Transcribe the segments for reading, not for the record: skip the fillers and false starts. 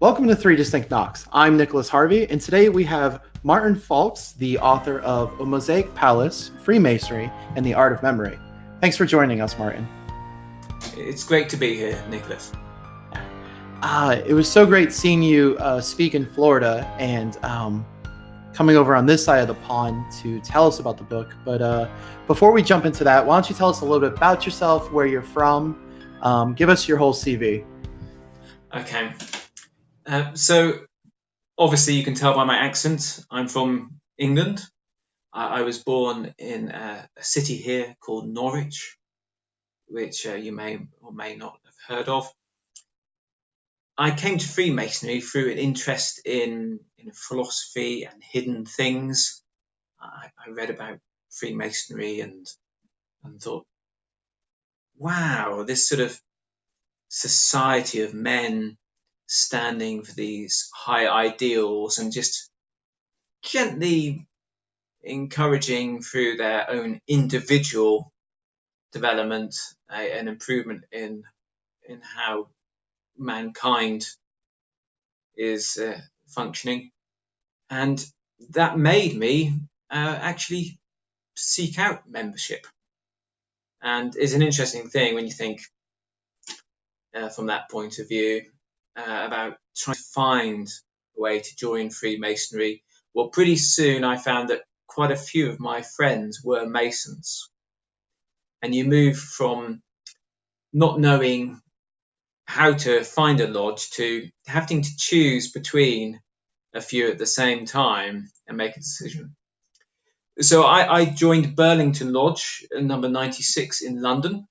Welcome to Three Distinct Knocks. I'm Nicholas Harvey, and today we have Martin Faulks, the author of A Mosaic Palace, Freemasonry, and the Art of Memory. Thanks for joining us, Martin. It's great to be here, Nicholas. It was so great seeing you speak in Florida and coming over on this side of the pond to tell us about the book. But before we jump into that, why don't you tell us a little bit about yourself, where you're from, give us your whole CV. Okay. So obviously you can tell by my accent, I'm from England. I was born in a city here called Norwich, which you may or may not have heard of. I came to Freemasonry through an interest in philosophy and hidden things. I read about Freemasonry and thought, wow, this sort of society of men standing for these high ideals and just gently encouraging through their own individual development an improvement in how mankind is functioning. And that made me actually seek out membership. And it's an interesting thing when you think from that point of view about trying to find a way to join Freemasonry. Well, pretty soon I found that quite a few of my friends were Masons. And you move from not knowing how to find a lodge to having to choose between a few at the same time and make a decision. So I joined Burlington Lodge, number 96 in London.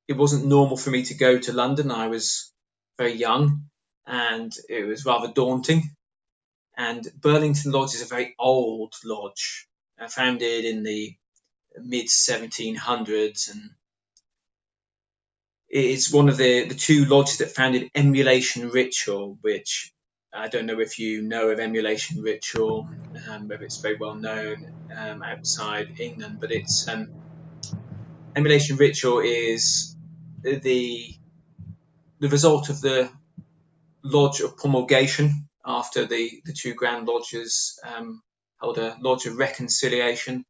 It wasn't normal for me to go to London. I was very young and it was rather daunting. And Burlington Lodge is a very old lodge, founded in the mid 1700s, and it's one of the two lodges that founded Emulation Ritual, which I don't know if you know of Emulation Ritual, whether it's very well known outside England, but it's Emulation Ritual is the result of the Lodge of Promulgation after the two Grand Lodges held a Lodge of Reconciliation.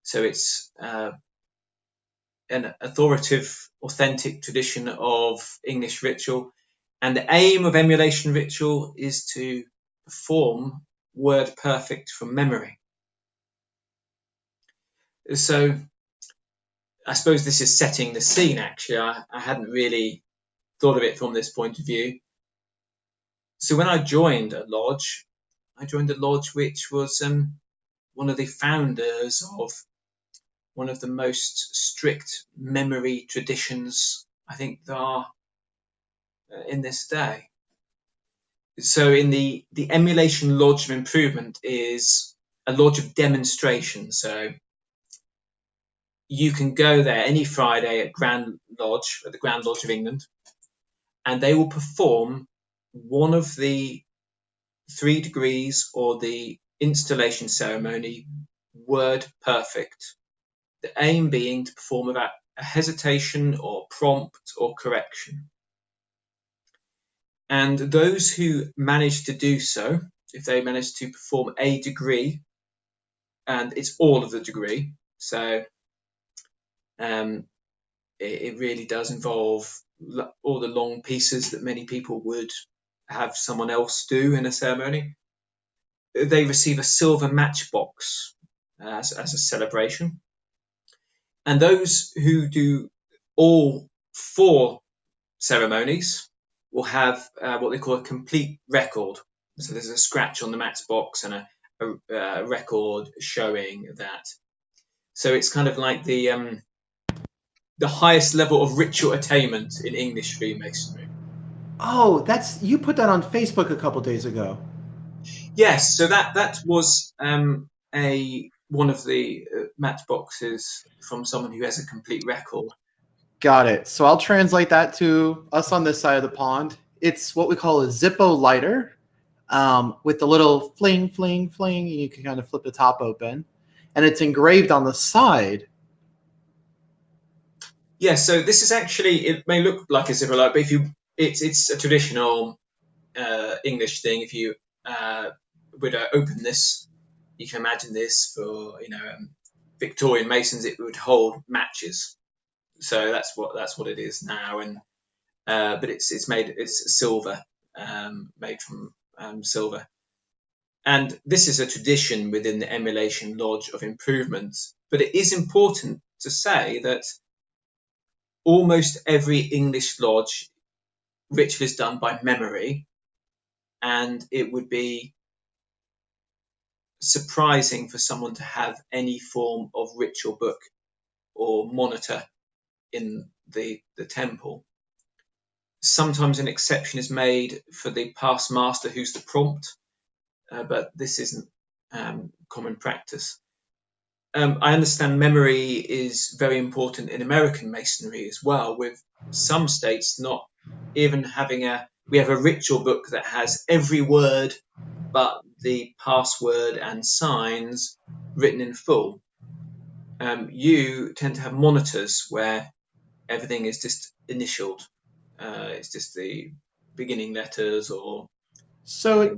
So it's an authoritative, authentic tradition of English ritual. And the aim of Emulation Ritual is to perform word perfect from memory. So I suppose this is setting the scene, actually. I hadn't really thought of it from this point of view. So when I joined a lodge which was one of the founders of one of the most strict memory traditions I think there are in this day. So in the Emulation Lodge of Improvement is a lodge of demonstration. So you can go there any Friday at the Grand Lodge of England, and they will perform one of the 3 degrees or the installation ceremony word perfect. The aim being to perform without a hesitation or prompt or correction. And those who manage to do so, if they manage to perform a degree, and it's all of the degree, so it really does involve all the long pieces that many people would have someone else do in a ceremony. They receive a silver matchbox as a celebration. And those who do all 4 ceremonies will have what they call a complete record. So there's a scratch on the matchbox and a record showing that. So it's kind of like the highest level of ritual attainment in English Freemasonry. Oh, you put that on Facebook a couple days ago. Yes, so that was one of the matchboxes from someone who has a complete record. Got it. So I'll translate that to us on this side of the pond. It's what we call a Zippo lighter with the little fling, fling, fling, and you can kind of flip the top open. And it's engraved on the side. Yeah, so this is actually, it may look like a Zippo lighter, but it's a traditional English thing. If you would open this, you can imagine this for Victorian Masons. It would hold matches. So that's what it is now. And but it's silver, made from silver. And this is a tradition within the Emulation Lodge of Improvement. But it is important to say that almost every English lodge ritual is done by memory, and it would be surprising for someone to have any form of ritual book or monitor in the temple. Sometimes an exception is made for the past master who's the prompt, but this isn't common practice. I understand memory is very important in American Masonry as well, with some states not even having we have a ritual book that has every word but the password and signs written in full. You tend to have monitors where everything is just initialed. It's just the beginning letters or... So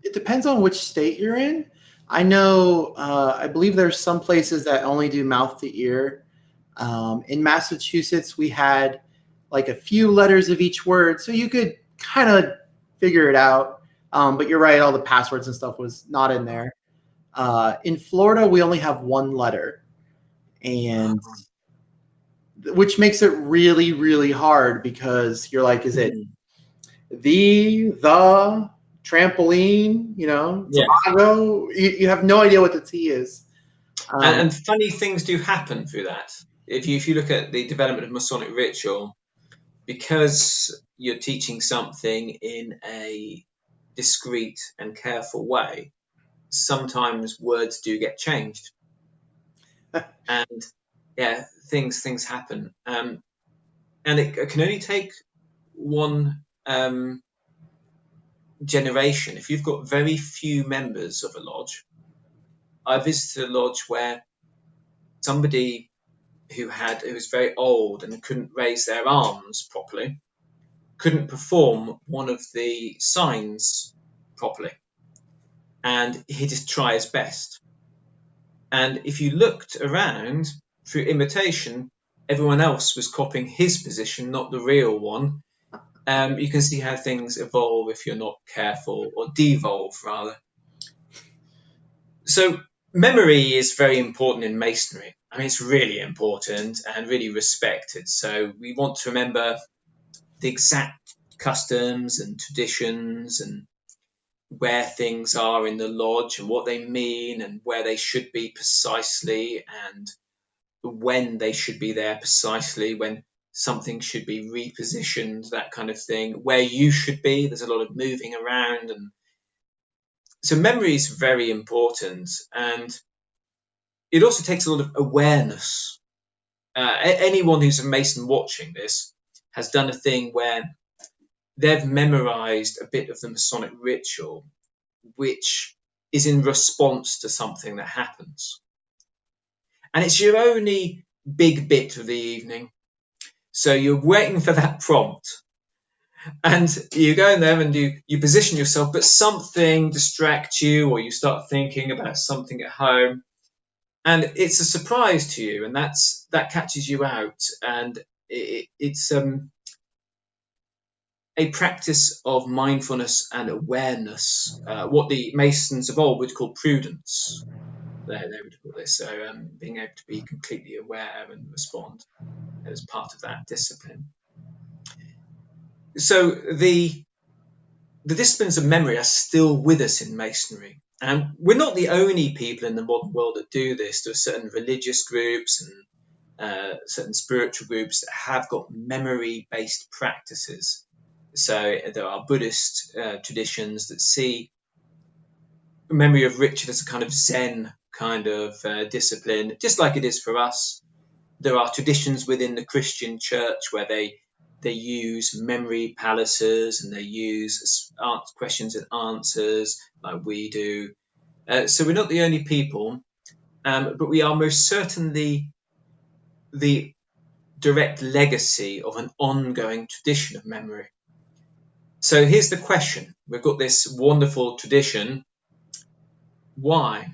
it depends on which state you're in. I know, I believe there's some places that only do mouth to ear. In Massachusetts, we had like a few letters of each word, so you could kind of figure it out. But you're right, all the passwords and stuff was not in there. In Florida, we only have one letter, and which makes it really, really hard because you're like, is it the trampoline, Tobago? You have no idea what the T is. And funny things do happen through that. If you look at the development of Masonic ritual, because you're teaching something in a discreet and careful way, sometimes words do get changed. And yeah, things happen. And it can only take one generation. If you've got very few members of a lodge, I visited a lodge where somebody who was very old and couldn't raise their arms properly couldn't perform one of the signs properly, and he just try his best. And if you looked around through imitation, everyone else was copying his position, not the real one. You can see how things evolve if you're not careful, or devolve rather. So memory is very important in Masonry. I mean, it's really important and really respected. So we want to remember the exact customs and traditions and where things are in the lodge and what they mean and where they should be precisely and when they should be there precisely, when something should be repositioned, that kind of thing, where you should be. There's a lot of moving around, and so memory is very important, and it also takes a lot of awareness. Anyone who's a Mason watching this has done a thing where they've memorized a bit of the Masonic ritual, which is in response to something that happens. And it's your only big bit of the evening. So you're waiting for that prompt. And you go in there and you position yourself, but something distracts you, or you start thinking about something at home. And it's a surprise to you, and that catches you out. And it's a practice of mindfulness and awareness, what the Masons of old would call prudence. They would call this. So being able to be completely aware and respond as part of that discipline. So the disciplines of memory are still with us in Masonry. And we're not the only people in the modern world that do this. There are certain religious groups and certain spiritual groups that have got memory-based practices. So there are Buddhist traditions that see memory of ritual as a kind of Zen kind of discipline, just like it is for us. There are traditions within the Christian church where they use memory palaces and they use questions and answers like we do. So we're not the only people, but we are most certainly the direct legacy of an ongoing tradition of memory. So here's the question. We've got this wonderful tradition. Why?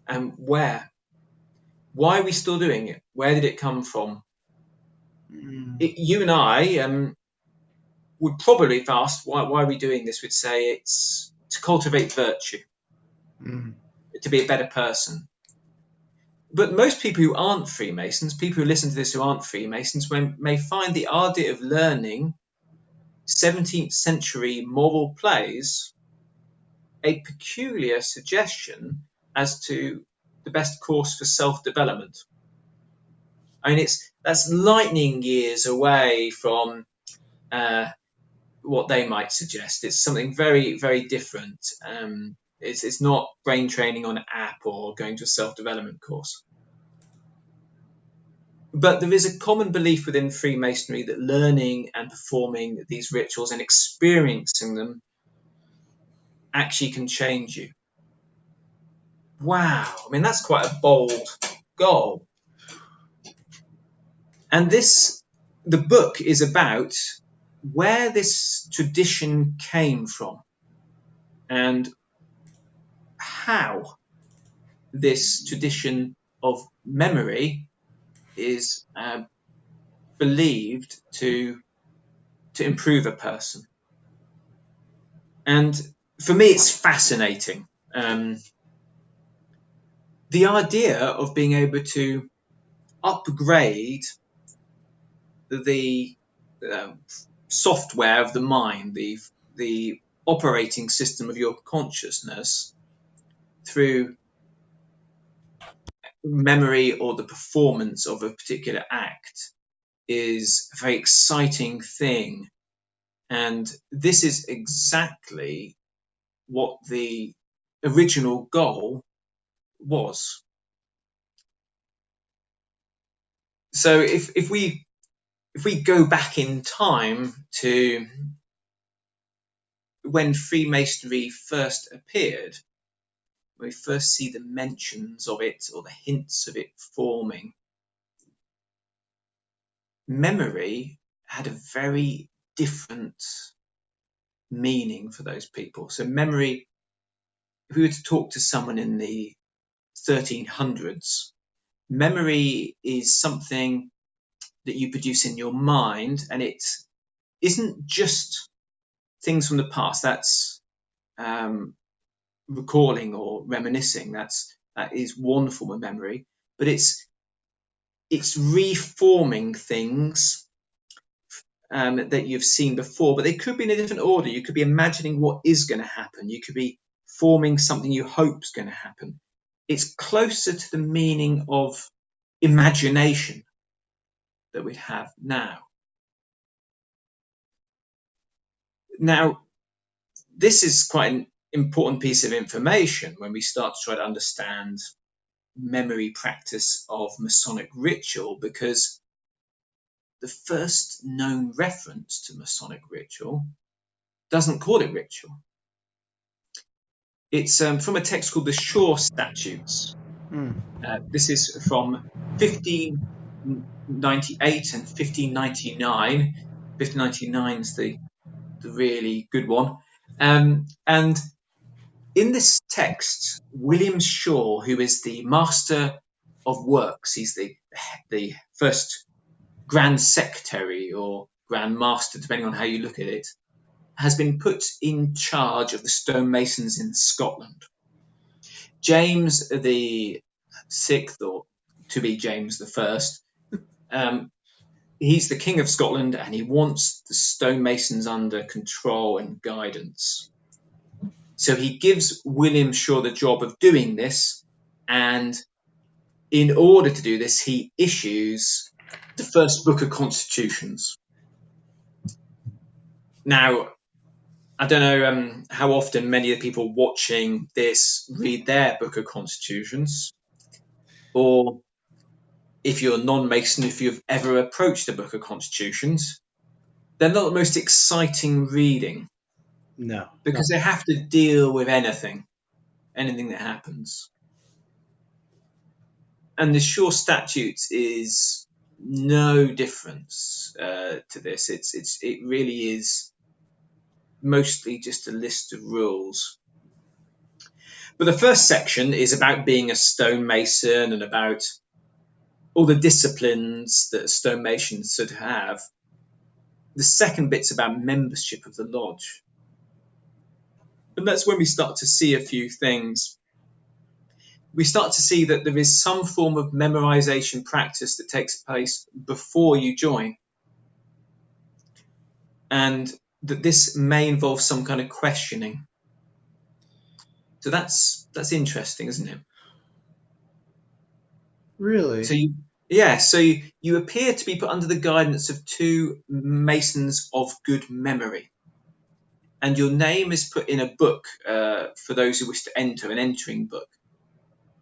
And where? Why are we still doing it? Where did it come from? You and I would probably, if asked, why are we doing this, would say it's to cultivate virtue, to be a better person. But most people who aren't Freemasons, people who listen to this who aren't Freemasons, may find the idea of learning 17th century moral plays a peculiar suggestion as to the best course for self-development. I mean, that's lightning years away from what they might suggest. It's something very, very different. It's not brain training on an app or going to a self-development course. But there is a common belief within Freemasonry that learning and performing these rituals and experiencing them actually can change you. Wow. I mean, that's quite a bold goal. And the book is about where this tradition came from and how this tradition of memory is believed to improve a person. And for me, it's fascinating. The idea of being able to upgrade the software of the mind, the operating system of your consciousness through memory or the performance of a particular act is a very exciting thing. And this is exactly what the original goal was. So if we go back in time to when Freemasonry first appeared, we first see the mentions of it or the hints of it forming, memory had a very different meaning for those people. So memory, if we were to talk to someone in the 1300s, memory is something that you produce in your mind, and it isn't just things from the past. That's recalling or reminiscing. That is one form of memory, but it's reforming things that you've seen before, but they could be in a different order. You could be imagining what is going to happen. You could be forming something you hope is going to happen. It's closer to the meaning of imagination that we have now. Now, this is quite an important piece of information when we start to try to understand memory practice of Masonic ritual, because the first known reference to Masonic ritual doesn't call it ritual. It's from a text called the Shaw Statutes. This is from 1598 and 1599. 1599 is the really good one. And in this text, William Shaw, who is the Master of Works, he's the first Grand Secretary or Grand Master, depending on how you look at it, has been put in charge of the stonemasons in Scotland. James the Sixth, or to be James the First, he's the King of Scotland, and he wants the stonemasons under control and guidance. So he gives William Shaw the job of doing this, and in order to do this, he issues the first book of constitutions. Now, I don't know how often many of the people watching this read their book of constitutions, or if you're a non-Mason, if you've ever approached a book of constitutions. They're not the most exciting reading. No. Because they have to deal with anything that happens. And the Shaw Statutes is no difference to this. It really is mostly just a list of rules. But the first section is about being a stonemason and about all the disciplines that a stonemason should have. The second bit's about membership of the lodge. And that's when we start to see a few things. We start to see that there is some form of memorization practice that takes place before you join. And that this may involve some kind of questioning. So that's interesting, isn't it? Really? So you appear to be put under the guidance of two Masons of good memory. And your name is put in a book for those who wish to enter, an entering book.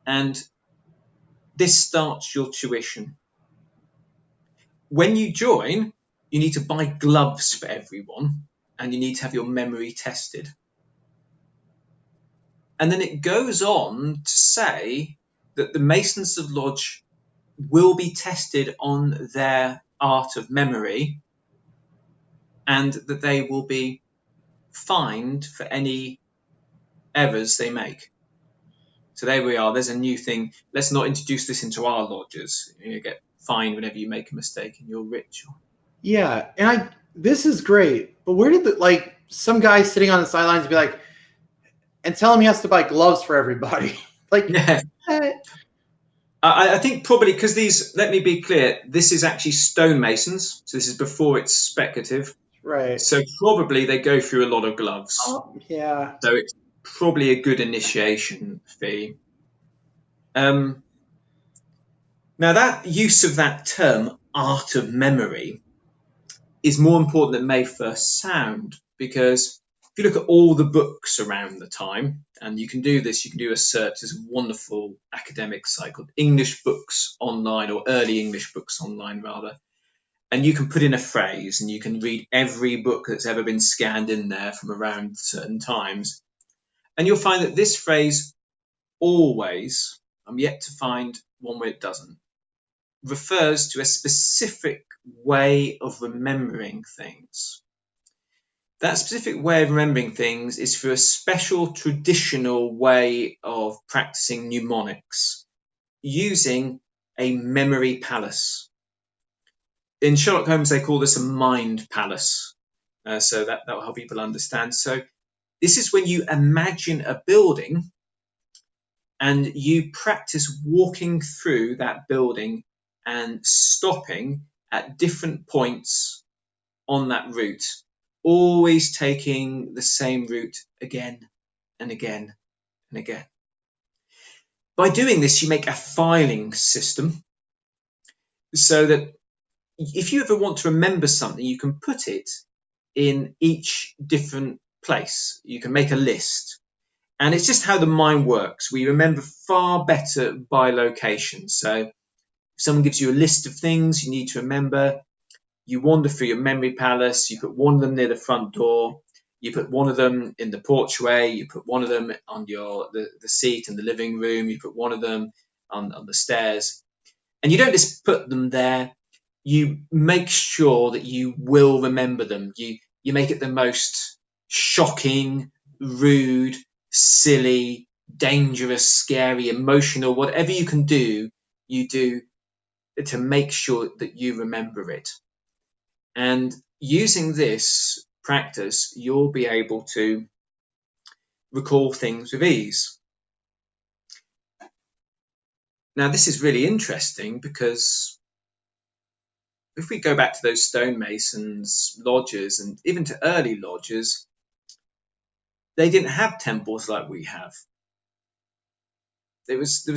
And this starts your tuition. When you join, you need to buy gloves for everyone, and you need to have your memory tested. And then it goes on to say that the Masons of Lodge will be tested on their art of memory, and that they will be fined for any errors they make. So there we are. There's a new thing. Let's not introduce this into our lodges. You get fined whenever you make a mistake in your ritual. Yeah, and this is great, but where did some guy sitting on the sidelines be like, and tell him he has to buy gloves for everybody? Yeah. I think probably because these, let me be clear, this is actually stonemasons, so this is before it's speculative. Right. So probably they go through a lot of gloves. Oh, yeah. So it's probably a good initiation fee. Now that use of that term, art of memory, is more important than may first sound, because if you look at all the books around the time, and you can do this, you can do a search. There's a wonderful academic site called English Books Online, or Early English Books Online, rather. And you can put in a phrase and you can read every book that's ever been scanned in there from around certain times. And you'll find that this phrase always, I'm yet to find one where it doesn't, refers to a specific way of remembering things. That specific way of remembering things is through a special traditional way of practicing mnemonics, using a memory palace. In Sherlock Holmes, they call this a mind palace. So that will help people understand. So this is when you imagine a building and you practice walking through that building and stopping at different points on that route, always taking the same route again and again and again. By doing this, you make a filing system so that if you ever want to remember something, you can put it in each different place. You can make a list. And it's just how the mind works. We remember far better by location. So if someone gives you a list of things you need to remember, you wander through your memory palace, you put one of them near the front door, you put one of them in the porchway, you put one of them on the seat in the living room, you put one of them on the stairs. And you don't just put them there, you make sure that you will remember them. You make it the most shocking, rude, silly, dangerous, scary, emotional, whatever you can do, you do to make sure that you remember it. And using this practice, you'll be able to recall things with ease. Now, this is really interesting because if we go back to those stonemasons lodges and even to early lodges, they didn't have temples like we have. There's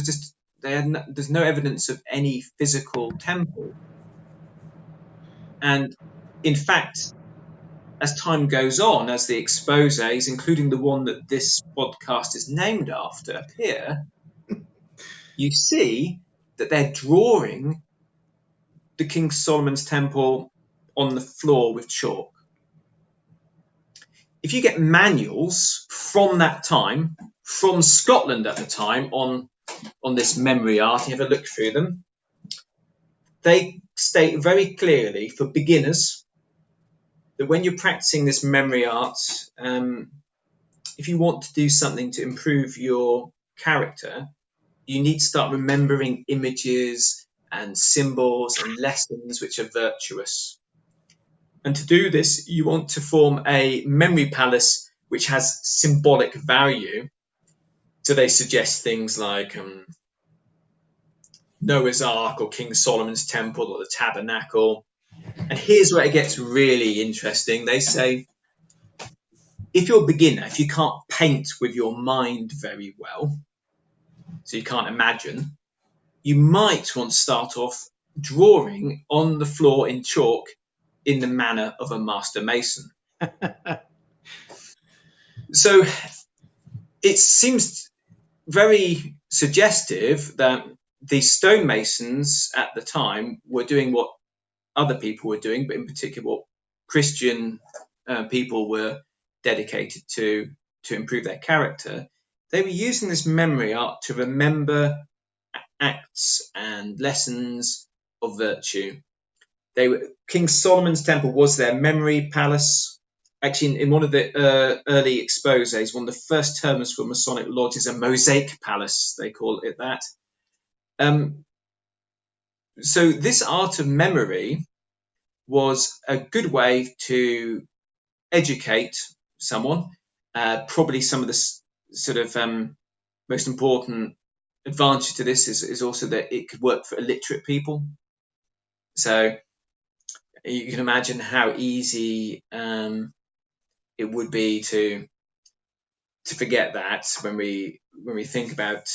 no evidence of any physical temple. And in fact, as time goes on, as the exposés, including the one that this podcast is named after, appear, you see that they're drawing the King Solomon's Temple on the floor with chalk. If you get manuals from that time, from Scotland at the time, on this memory art, and you have a look through them, they state very clearly for beginners that when you're practicing this memory art, if you want to do something to improve your character, you need to start remembering images and symbols and lessons which are virtuous. And to do this, you want to form a memory palace which has symbolic value. So they suggest things like Noah's Ark or King Solomon's Temple or the Tabernacle. And here's where it gets really interesting. They say, if you're a beginner, if you can't paint with your mind very well, so you can't imagine, you might want to start off drawing on the floor in chalk in the manner of a master mason. So it seems very suggestive that the stonemasons at the time were doing what other people were doing, but in particular what Christian people were dedicated to improve their character. They were using this memory art to remember acts and lessons of virtue. King Solomon's Temple was their memory palace. Actually, in one of the early exposés, one of the first terms for Masonic Lodge is a Mosaic palace. They call it that. So this art of memory was a good way to educate someone. Probably some of the sort of most important advantage to this is also that it could work for illiterate people. So you can imagine how easy it would be to forget that when we think about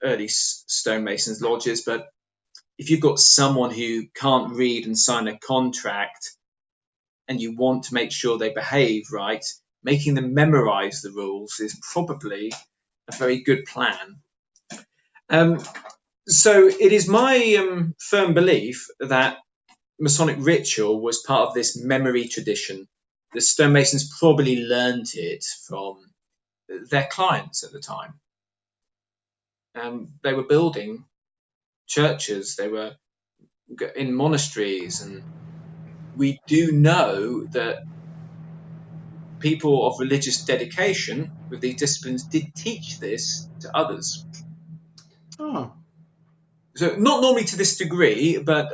early stonemasons lodges. But if you've got someone who can't read and sign a contract, and you want to make sure they behave right, making them memorize the rules is probably a very good plan. So it is my firm belief that Masonic ritual was part of this memory tradition. The stonemasons probably learned it from their clients at the time. They were building churches, they were in monasteries, and we do know that people of religious dedication with these disciplines did teach this to others. Oh. So not normally to this degree, but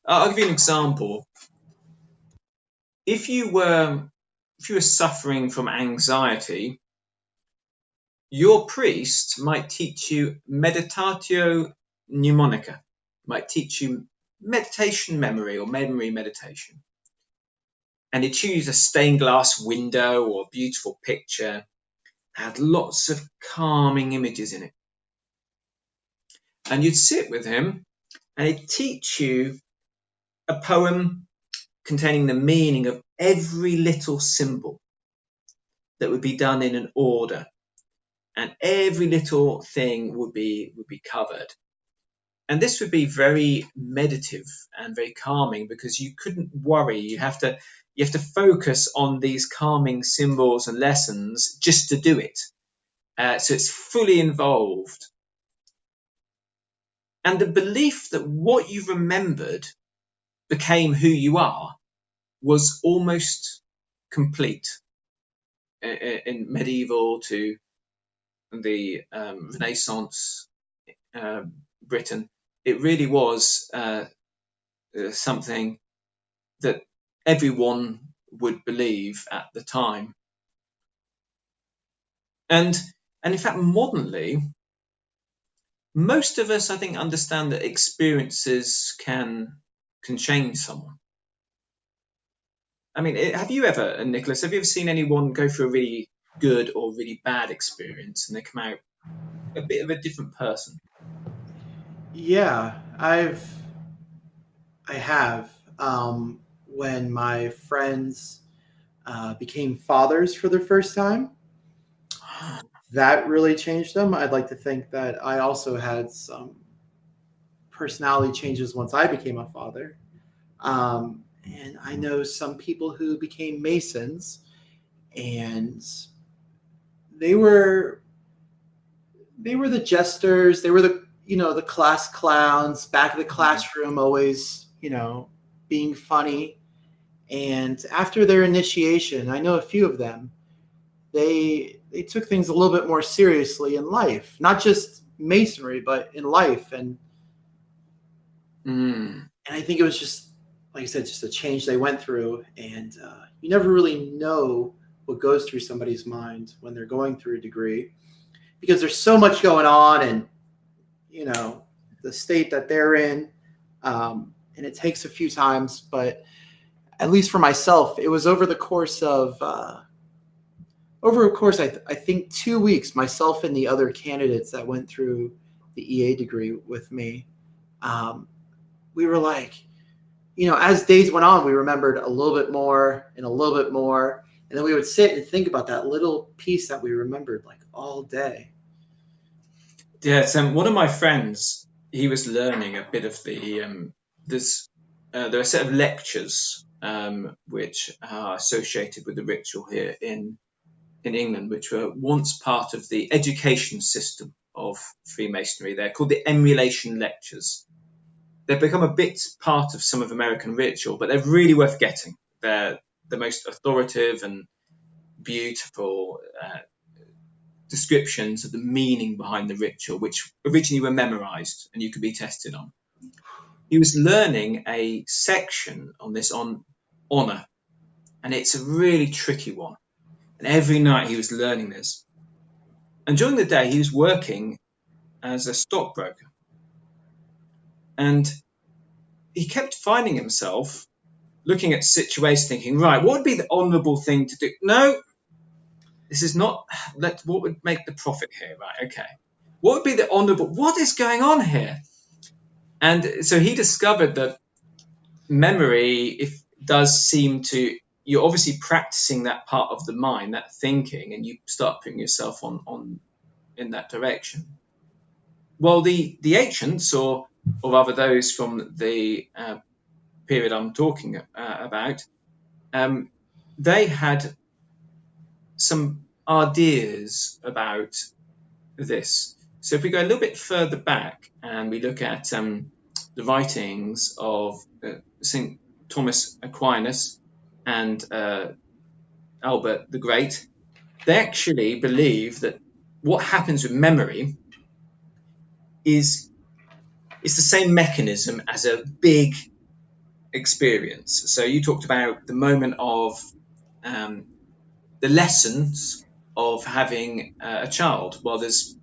I'll give you an example. If you were suffering from anxiety, your priest might teach you meditatio mnemonica, might teach you meditation memory or memory meditation. And he'd choose a stained glass window or a beautiful picture, had lots of calming images in it. And you'd sit with him and he'd teach you a poem containing the meaning of every little symbol that would be done in an order, and every little thing would be covered. And this would be very meditative and very calming because you couldn't worry. You have to focus on these calming symbols and lessons just to do it. So it's fully involved. And the belief that what you remembered became who you are was almost complete. In medieval to the Renaissance Britain, it really was something that everyone would believe at the time. And in fact, modernly, most of us, I think, understand that experiences can change someone. I mean, have you ever, Nicholas, have you ever seen anyone go through a really good or really bad experience and they come out a bit of a different person? Yeah, I have. When my friends became fathers for the first time, that really changed them. I'd like to think that I also had some personality changes once I became a father. And I know some people who became Masons, and they were the jesters. They were the class clowns, back of the classroom, always being funny. And after their initiation, I know a few of them, they took things a little bit more seriously in life, not just Masonry, but in life. And I think it was just, like I said, just a change they went through. And you never really know what goes through somebody's mind when they're going through a degree, because there's so much going on, and the state that they're in, and it takes a few times. But at least for myself, it was over the course of I think 2 weeks, myself and the other candidates that went through the EA degree with me, we were like, as days went on, we remembered a little bit more and a little bit more. And then we would sit and think about that little piece that we remembered like all day. Yeah, so one of my friends, he was learning a bit of there are a set of lectures which are associated with the ritual here in England, which were once part of the education system of Freemasonry. They're called the emulation lectures. They've become a bit part of some of American ritual, but they're really worth getting. They're the most authoritative and beautiful descriptions of the meaning behind the ritual, which originally were memorized and you could be tested on. He was learning a section on this on honor, and it's a really tricky one. And every night he was learning this. And during the day, he was working as a stockbroker. And he kept finding himself looking at situations, thinking, right, what would be the honorable thing to do? No, this is not, what would make the profit here? Right, okay. What would be the honorable, what is going on here? And so he discovered that memory does seem to, you're obviously practicing that part of the mind, that thinking, and you start putting yourself on in that direction. Well, the ancients, or rather those from the period I'm talking about, they had some ideas about this. So if we go a little bit further back and we look at the writings of St. Thomas Aquinas and Albert the Great, they actually believe that what happens with memory is the same mechanism as a big experience. So you talked about the moment of the lessons of having a child. Well, there's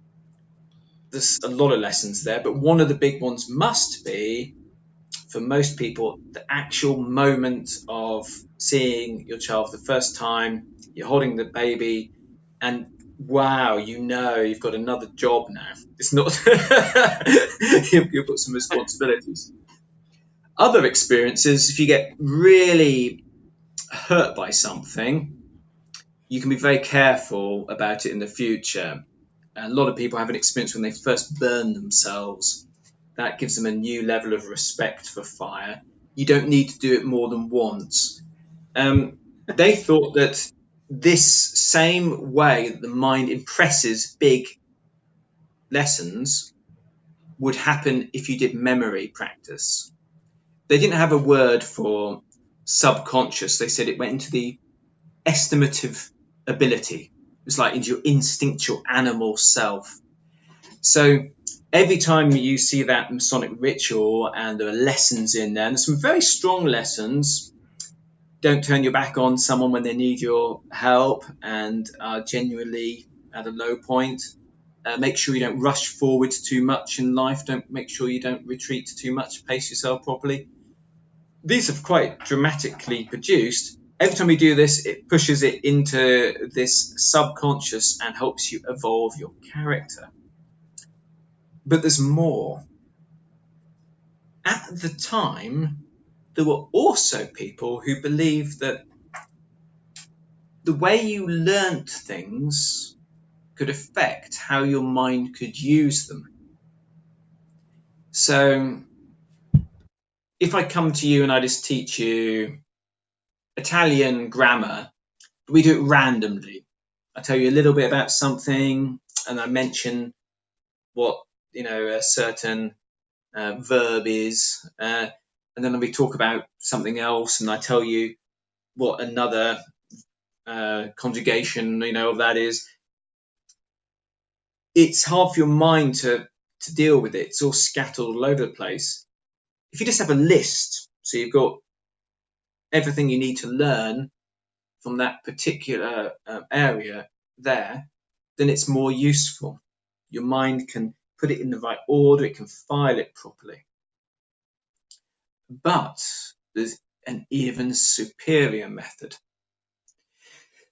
a lot of lessons there, but one of the big ones must be, for most people, the actual moment of seeing your child for the first time. You're holding the baby, and wow, you've got another job now. It's not you've got some responsibilities. Other experiences, if you get really hurt by something, you can be very careful about it in the future. And a lot of people have an experience when they first burn themselves. That gives them a new level of respect for fire. You don't need to do it more than once. They thought that this same way that the mind impresses big lessons would happen if you did memory practice. They didn't have a word for subconscious. They said it went into the estimative ability. It was like into your instinctual animal self. So every time you see that Masonic ritual and there are lessons in there, and there's some very strong lessons. Don't turn your back on someone when they need your help and are genuinely at a low point. Make sure you don't rush forward too much in life. Make sure you don't retreat too much. Pace yourself properly. These are quite dramatically produced. Every time you do this, it pushes it into this subconscious and helps you evolve your character. But there's more. At the time, there were also people who believed that the way you learnt things could affect how your mind could use them. So if I come to you and I just teach you Italian grammar, we do it randomly. I tell you a little bit about something and I mention what a certain verb is, and then we talk about something else and I tell you what another conjugation, of that is, it's hard for your mind to deal with it. It's all scattered all over the place. If you just have a list, so you've got everything you need to learn from that particular area there, then it's more useful. Your mind can put it in the right order, it can file it properly. But there's an even superior method.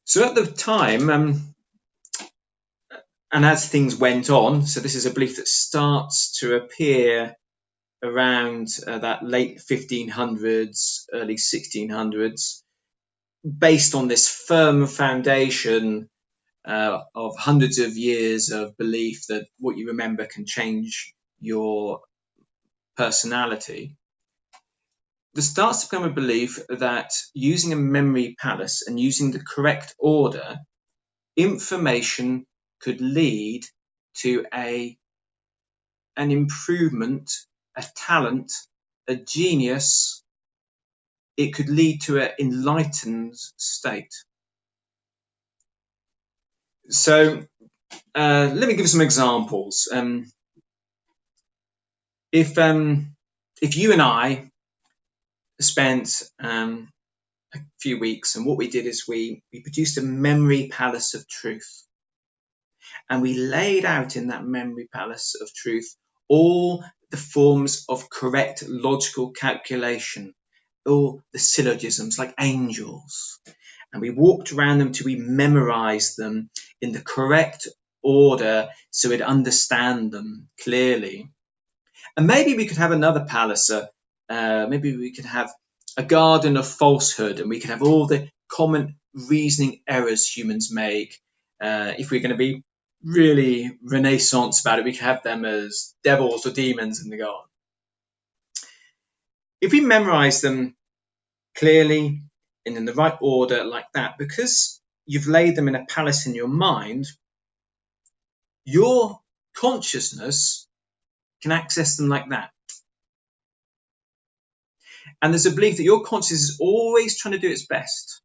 So at the time, and as things went on, so this is a belief that starts to appear around that late 1500s, early 1600s, based on this firm foundation of hundreds of years of belief that what you remember can change your personality. There starts to become a belief that using a memory palace and using the correct order, information could lead to an improvement, a talent, a genius. It could lead to an enlightened state. So let me give some examples. If you and I spent a few weeks, and what we did is we produced a memory palace of truth, and we laid out in that memory palace of truth all the forms of correct logical calculation, all the syllogisms like angels, and we walked around them till we memorized them in the correct order so we'd understand them clearly. And maybe we could have another palace, maybe we could have a garden of falsehood, and we could have all the common reasoning errors humans make. If we're going to be really Renaissance about it, we could have them as devils or demons in the garden. If we memorize them clearly and in the right order like that, because you've laid them in a palace in your mind, your consciousness can access them like that. And there's a belief that your consciousness is always trying to do its best.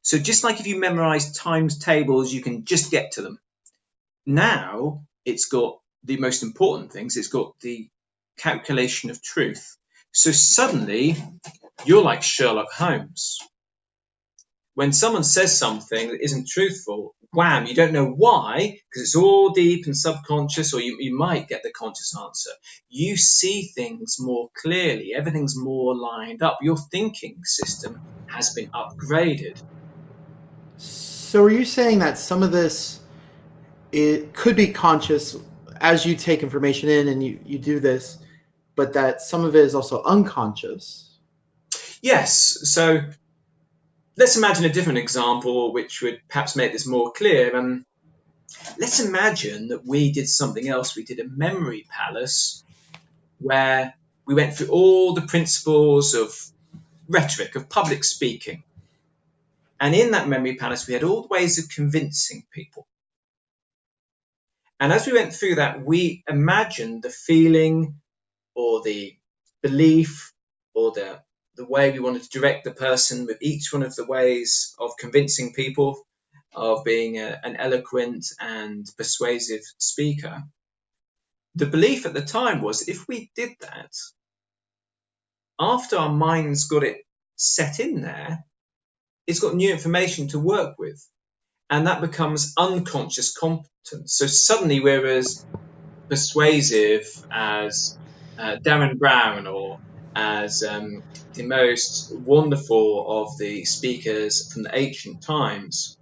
So just like if you memorize times tables, you can just get to them. Now it's got the most important things. It's got the calculation of truth. So suddenly you're like Sherlock Holmes. When someone says something that isn't truthful, wham, you don't know why, because it's all deep and subconscious, or you might get the conscious answer. You see things more clearly. Everything's more lined up. Your thinking system has been upgraded. So are you saying that some of this, it could be conscious as you take information in and you do this, but that some of it is also unconscious? Yes. So let's imagine a different example which would perhaps make this more clear. Let's imagine that we did something else. We did a memory palace where we went through all the principles of rhetoric, of public speaking. And in that memory palace, we had all the ways of convincing people. And as we went through that, we imagined the feeling or the belief or the way we wanted to direct the person with each one of the ways of convincing people, of being an eloquent and persuasive speaker. The belief at the time was if we did that, after our minds got it set in there, it's got new information to work with. And that becomes unconscious competence. So suddenly we're as persuasive as Darren Brown, or as the most wonderful of the speakers from the ancient times.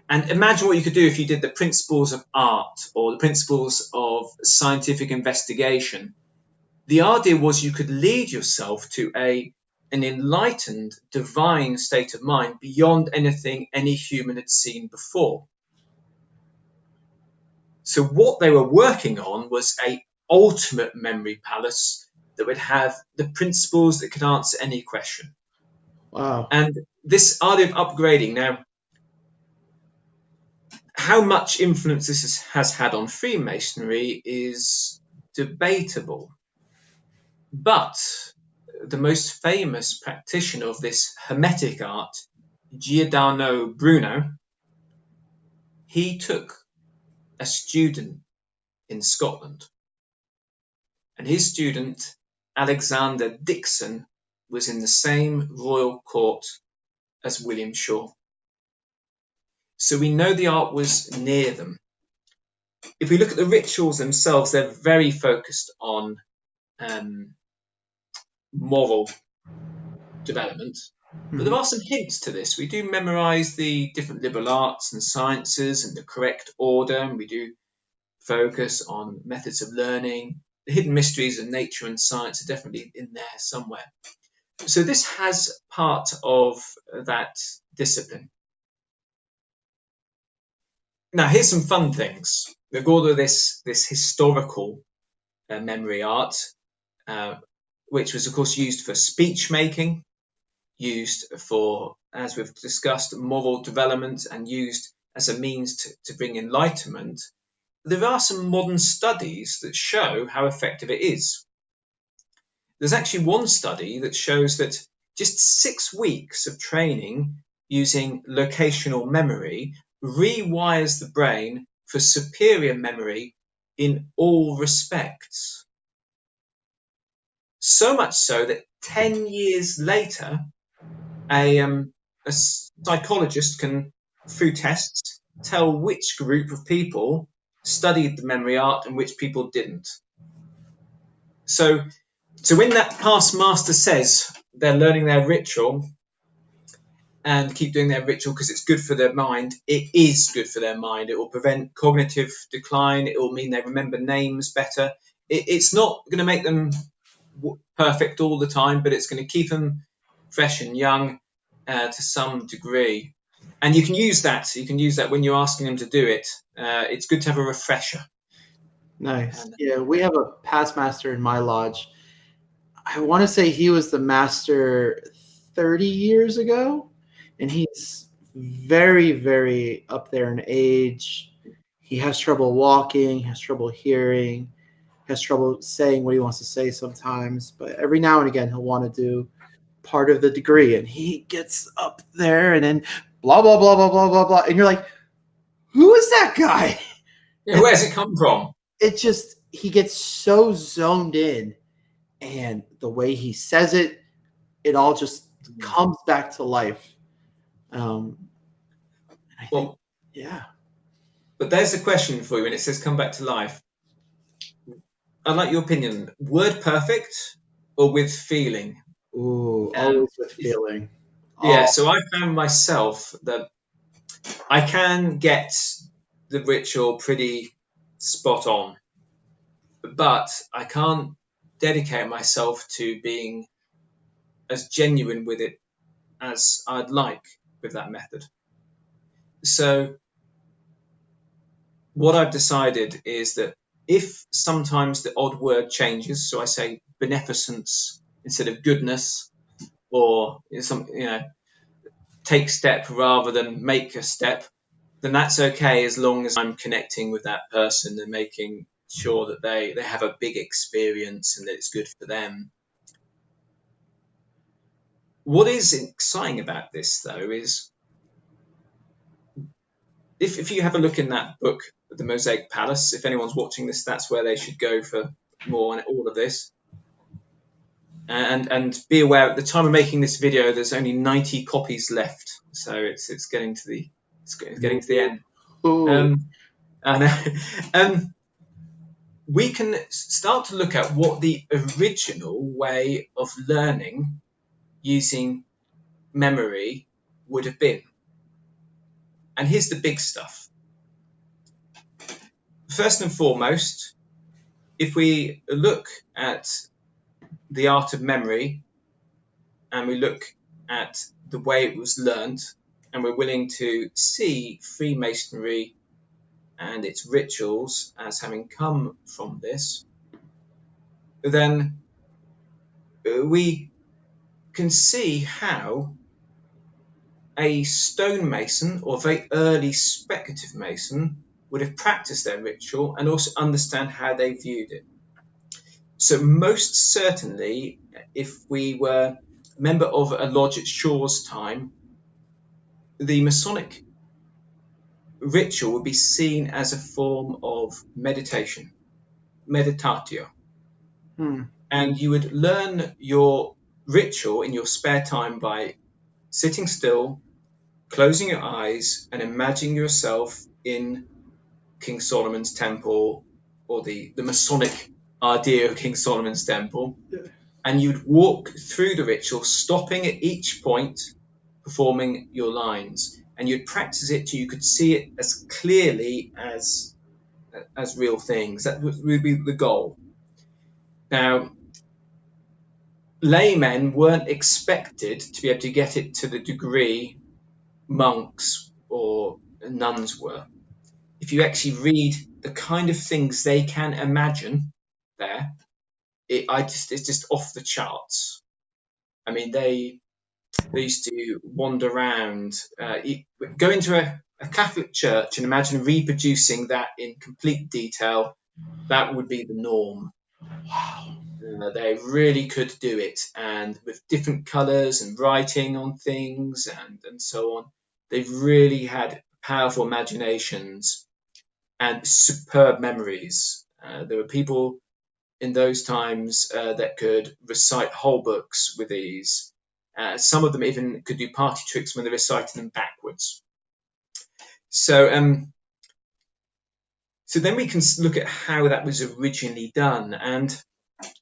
And imagine what you could do if you did the principles of art or the principles of scientific investigation. The idea was you could lead yourself to an enlightened, divine state of mind beyond anything any human had seen before. So what they were working on was an ultimate memory palace that would have the principles that could answer any question. Wow. And this idea of upgrading, now, how much influence this has had on Freemasonry is debatable. But the most famous practitioner of this Hermetic art, Giordano Bruno, he took a student in Scotland. And his student, Alexander Dixon, was in the same royal court as William Shaw. So we know the art was near them. If we look at the rituals themselves, they're very focused on moral development. But there are some hints to this. We do memorize the different liberal arts and sciences and the correct order, and we do focus on methods of learning. The hidden mysteries of nature and science are definitely in there somewhere. So this has part of that discipline. Now, here's some fun things. We've got all of this historical memory art, which was, of course, used for speech making, used for, as we've discussed, moral development, and used as a means to bring enlightenment. There are some modern studies that show how effective it is. There's actually one study that shows that just 6 weeks of training using locational memory rewires the brain for superior memory in all respects. So much so that 10 years later, a psychologist can, through tests, tell which group of people studied the memory art and which people didn't. So when that past master says they're learning their ritual and keep doing their ritual because it's good for their mind, it is good for their mind. It will prevent cognitive decline. It will mean they remember names better. It's not going to make them perfect all the time, but it's going to keep them fresh and young to some degree. And you can use that. You can use that when you're asking them to do it. It's good to have a refresher. Nice. Yeah, we have a past master in my lodge. I want to say he was the master 30 years ago, and he's very, very up there in age. He has trouble walking, has trouble hearing, has trouble saying what he wants to say sometimes, but every now and again he'll want to do part of the degree, and he gets up there and then blah, blah, blah, blah, blah, blah, blah. And you're like, who is that guy? Yeah, where's it come from? It just, he gets so zoned in, and the way he says it, it all just comes back to life. Yeah. But there's a question for you when it says come back to life. I'd like your opinion. Word perfect or with feeling? Ooh, always with feeling. Yeah, so I found myself that I can get the ritual pretty spot on, but I can't dedicate myself to being as genuine with it as I'd like with that method. So what I've decided is that if sometimes the odd word changes, so I say beneficence instead of goodness, or take step rather than make a step, then that's okay as long as I'm connecting with that person and making sure that they have a big experience and that it's good for them. What is exciting about this, though, is if you have a look in that book, The Mosaic Palace, if anyone's watching this, that's where they should go for more on all of this. And be aware, at the time of making this video, there's only 90 copies left, so it's getting to the end. We can start to look at what the original way of learning using memory would have been. And here's the big stuff. First and foremost, if we look at the art of memory and we look at the way it was learned, and we're willing to see Freemasonry and its rituals as having come from this, then we can see how a stonemason or very early speculative mason would have practiced their ritual and also understand how they viewed it. So most certainly, if we were a member of a lodge at Shaw's time, the Masonic ritual would be seen as a form of meditation, meditatio. Hmm. And you would learn your ritual in your spare time by sitting still, closing your eyes, and imagining yourself in King Solomon's temple, or the Masonic idea of King Solomon's temple. And you'd walk through the ritual, stopping at each point, performing your lines. And you'd practice it till you could see it as clearly as real things. That would be the goal. Now, laymen weren't expected to be able to get it to the degree monks or nuns were. If you actually read the kind of things they can imagine there, it's just off the charts. I mean, they used to wander around, go into a Catholic church and imagine reproducing that in complete detail. That would be the norm. Wow. They really could do it, and with different colours and writing on things and so on. They've really had powerful imaginations and superb memories. There were people in those times that could recite whole books with ease. Some of them even could do party tricks when they recited them backwards. So, so then we can look at how that was originally done, and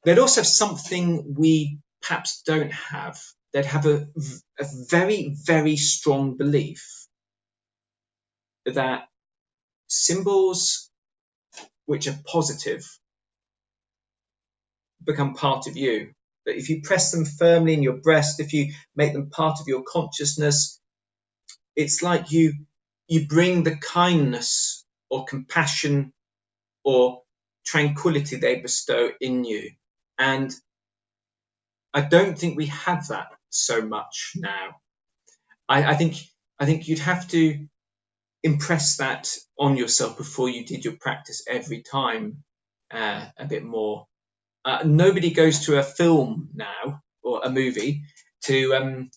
they'd also have something we perhaps don't have. They'd have a very, very strong belief that symbols which are positive become part of you. That if you press them firmly in your breast, if you make them part of your consciousness, it's like you bring the kindness or compassion or tranquility they bestow in you. And I don't think we have that so much now. I think you'd have to impress that on yourself before you did your practice every time a bit more. Nobody goes to a film now or a movie to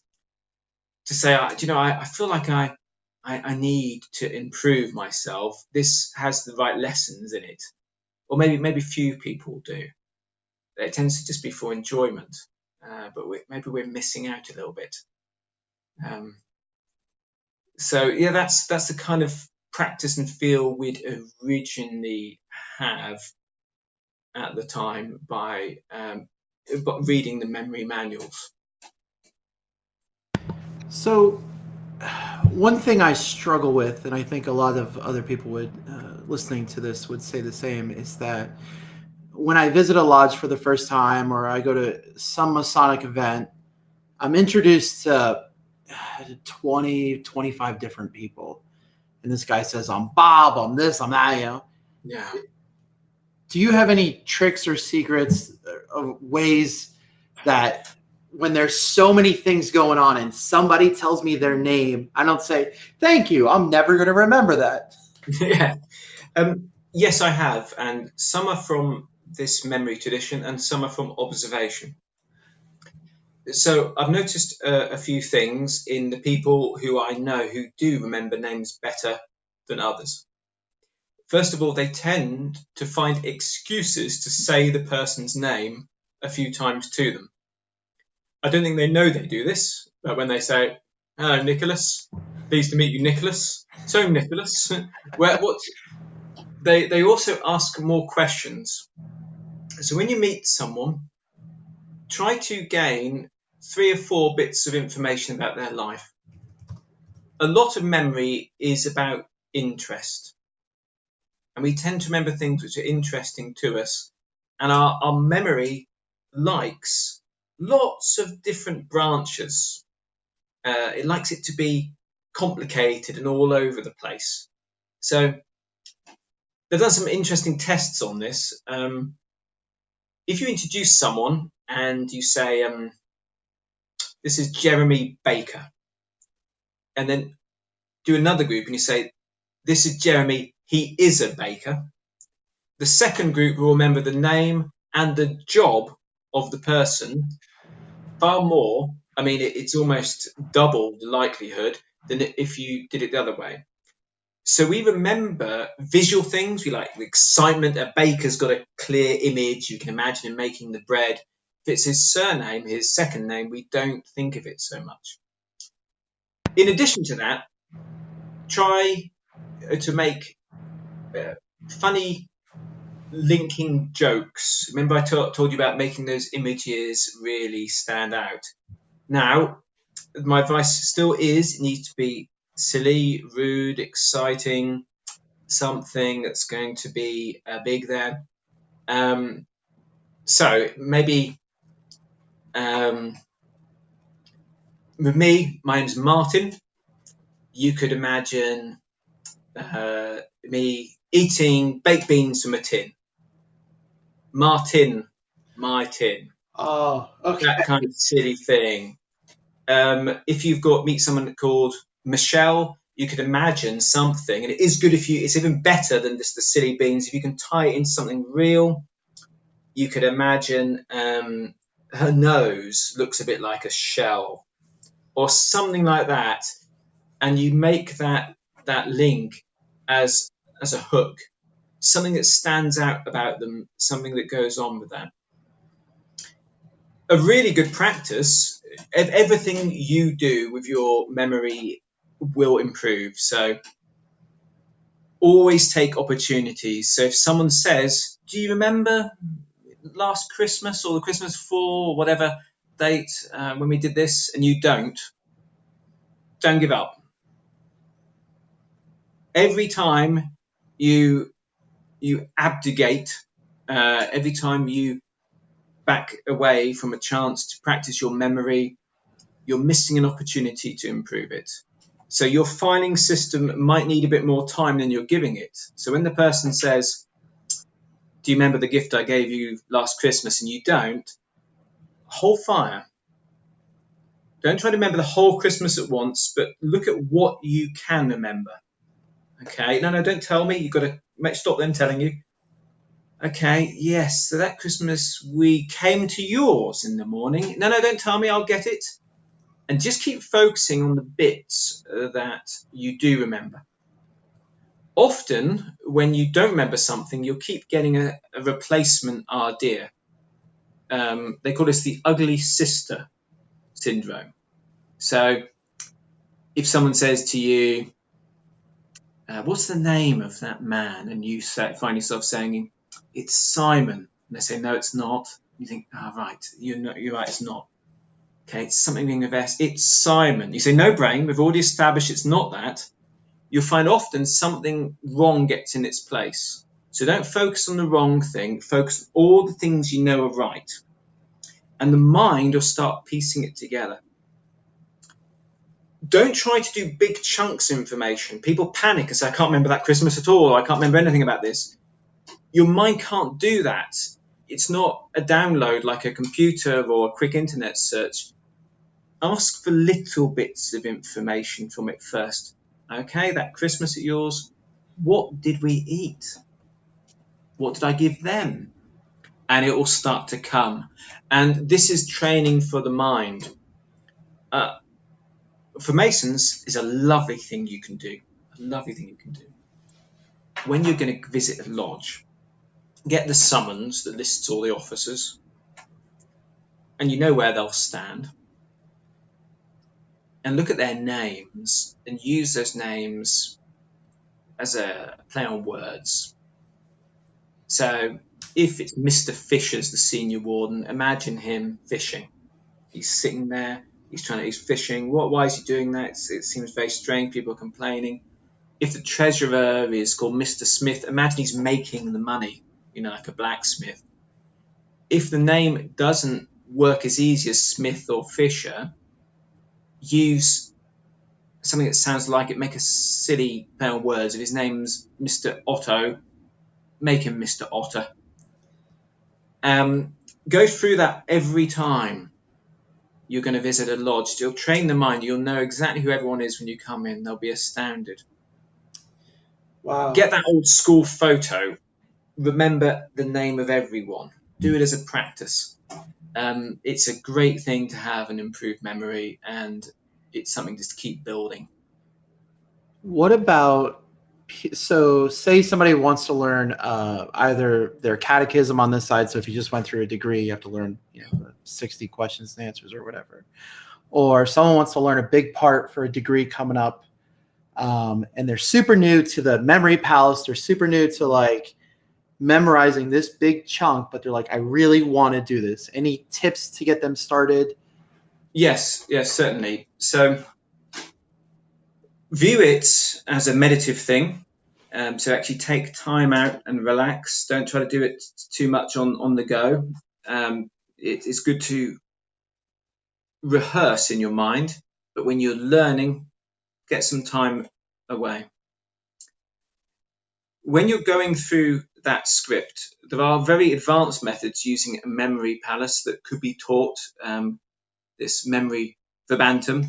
say, I feel like I need to improve myself. This has the right lessons in it, or maybe few people do. It tends to just be for enjoyment, but maybe we're missing out a little bit. So yeah, that's the kind of practice and feel we'd originally have at the time by reading the memory manuals. So, one thing I struggle with, and I think a lot of other people would, listening to this, would say the same, is that when I visit a lodge for the first time or I go to some Masonic event, I'm introduced to 20, 25 different people. And this guy says, I'm Bob, I'm this, I'm that, Yeah. Do you have any tricks or secrets of ways that when there's so many things going on and somebody tells me their name, I don't say, thank you, I'm never going to remember that? Yeah. Yes, I have. And some are from this memory tradition and some are from observation. So I've noticed a few things in the people who I know who do remember names better than others. First of all, they tend to find excuses to say the person's name a few times to them. I don't think they know they do this, but when they say, "Hello, Nicholas. Pleased to meet you, Nicholas. So, Nicholas, they also ask more questions. So when you meet someone, try to gain 3 or 4 bits of information about their life. A lot of memory is about interest. And we tend to remember things which are interesting to us. And our memory likes lots of different branches. It likes it to be complicated and all over the place. So they've done some interesting tests on this. If you introduce someone and you say, this is Jeremy Baker, and then do another group and you say, this is Jeremy, he is a baker. The second group will remember the name and the job of the person far more. I mean, it's almost double the likelihood than if you did it the other way. So we remember visual things. We like the excitement. A baker's got a clear image. You can imagine him making the bread. If it's his surname, his second name, we don't think of it so much. In addition to that, try to make funny linking jokes. Remember I told you about making those images really stand out. Now, my advice still is it needs to be silly, rude, exciting, something that's going to be big there. So maybe with me, my name's Martin. You could imagine me eating baked beans from a tin. Martin, my tin. Oh, okay. That kind of silly thing. If you've got meet someone called Michelle, you could imagine something, and it is good it's even better than just the silly beans. If you can tie it into something real, you could imagine her nose looks a bit like a shell or something like that. And you make that link as a hook, something that stands out about them, something that goes on with that. A really good practice, everything you do with your memory will improve. So always take opportunities. So if someone says, do you remember last Christmas or the Christmas before, whatever date when we did this, and you don't give up. Every time you abdicate, every time you back away from a chance to practice your memory, you're missing an opportunity to improve it. So your filing system might need a bit more time than you're giving it. So when the person says, do you remember the gift I gave you last Christmas, and you don't, hold fire. Don't try to remember the whole Christmas at once, but look at what you can remember. Okay, no, don't tell me. You've got to stop them telling you. Okay, yes, so that Christmas we came to yours in the morning. No, don't tell me, I'll get it. And just keep focusing on the bits that you do remember. Often, when you don't remember something, you'll keep getting a replacement idea. They call this the ugly sister syndrome. So if someone says to you, what's the name of that man? And you find yourself saying, it's Simon. And they say, no, it's not. You think, right, you're right, it's not. Okay, it's something being with S. It's Simon. You say, no brain, we've already established it's not that. You'll find often something wrong gets in its place. So don't focus on the wrong thing. Focus on all the things you know are right. And the mind will start piecing it together. Don't try to do big chunks of information. People panic and say, I can't remember that Christmas at all. I can't remember anything about this. Your mind can't do that. It's not a download like a computer or a quick internet search. Ask for little bits of information from it first. Okay, that Christmas at yours, what did we eat? What did I give them? And it will start to come. And this is training for the mind. For Masons, is a lovely thing you can do. A lovely thing you can do. When you're going to visit a lodge, get the summons that lists all the officers, and you know where they'll stand. And look at their names and use those names as a play on words. So if it's Mr. Fisher's the senior warden, imagine him fishing. He's sitting there, he's fishing. Why is he doing that? It seems very strange, people are complaining. If the treasurer is called Mr. Smith, imagine he's making the money, like a blacksmith. If the name doesn't work as easy as Smith or Fisher, use something that sounds like it, make a silly play on words. If his name's Mr. Otto, make him Mr. Otter. Go through that every time you're going to visit a lodge. You'll train the mind. You'll know exactly who everyone is when you come in. They'll be astounded. Wow. Get that old school photo. Remember the name of everyone. do it as a practice. It's a great thing to have an improved memory, and it's something just to keep building. What about, so say somebody wants to learn either their catechism on this side, so if you just went through a degree, you have to learn 60 questions and answers or whatever, or someone wants to learn a big part for a degree coming up, and they're super new to the memory palace, they're super new to like memorizing this big chunk, but they're like, I really want to do this. Any tips to get them started? Yes, certainly. So view it as a meditative thing. So actually take time out and relax. Don't try to do it too much on the go. It's good to rehearse in your mind, but when you're learning, get some time away. When you're going through that script, there are very advanced methods using a memory palace that could be taught, this memory verbatim,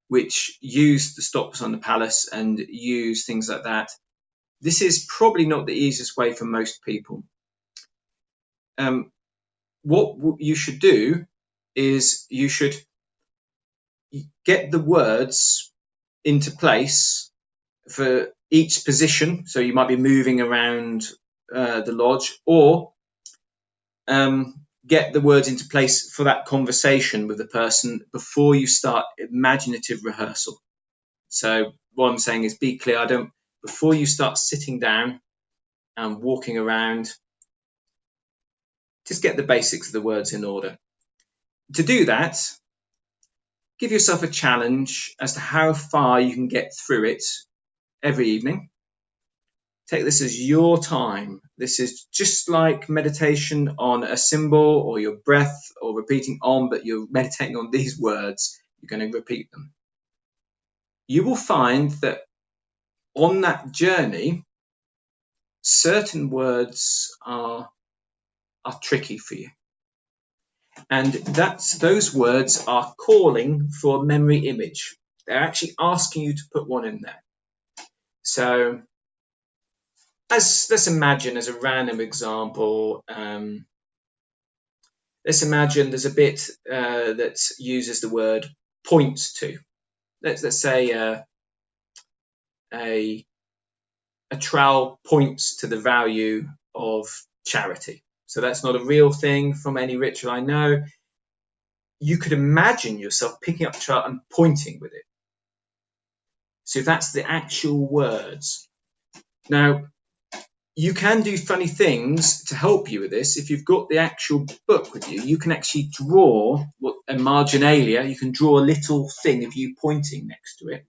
which use the stops on the palace and use things like that. This is probably not the easiest way for most people. What you should do is you should get the words into place for each position. So you might be moving around the lodge, or get the words into place for that conversation with the person before you start imaginative rehearsal. So what I'm saying is, be clear. Before you start sitting down and walking around, just get the basics of the words in order. To do that, give yourself a challenge as to how far you can get through it every evening. Take this as your time. This is just like meditation on a symbol or your breath or repeating on, but you're meditating on these words. You're going to repeat them. You will find that on that journey, certain words are tricky for you. And those words are calling for a memory image. They're actually asking you to put one in there. So let's imagine, as a random example, let's imagine there's a bit that uses the word points to. Let's say a trowel points to the value of charity. So that's not a real thing from any ritual I know. You could imagine yourself picking up a trowel and pointing with it. So if that's the actual words. Now, you can do funny things to help you with this. If you've got the actual book with you, you can actually draw a marginalia. You can draw a little thing of you pointing next to it.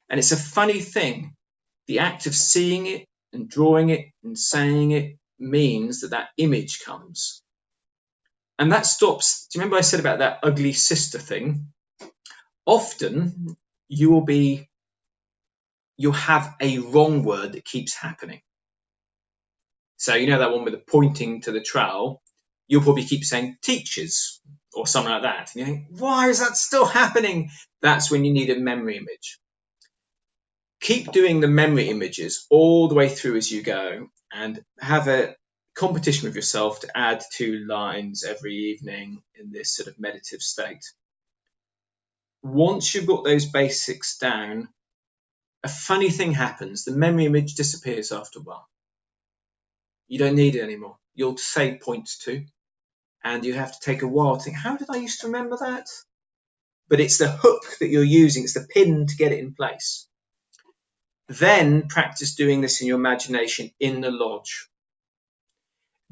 And it's a funny thing. The act of seeing it and drawing it and saying it means that image comes. And that stops. Do you remember I said about that ugly sister thing? Often you'll have a wrong word that keeps happening. So you know that one with the pointing to the trowel, you'll probably keep saying teachers or something like that. And you think, why is that still happening? That's when you need a memory image. Keep doing the memory images all the way through as you go, and have a competition with yourself to add 2 lines every evening in this sort of meditative state. Once you've got those basics down, a funny thing happens. The memory image disappears after a while. You don't need it anymore. You'll say points to, and you have to take a while to think, how did I used to remember that? But it's the hook that you're using. It's the pin to get it in place. Then practice doing this in your imagination in the lodge.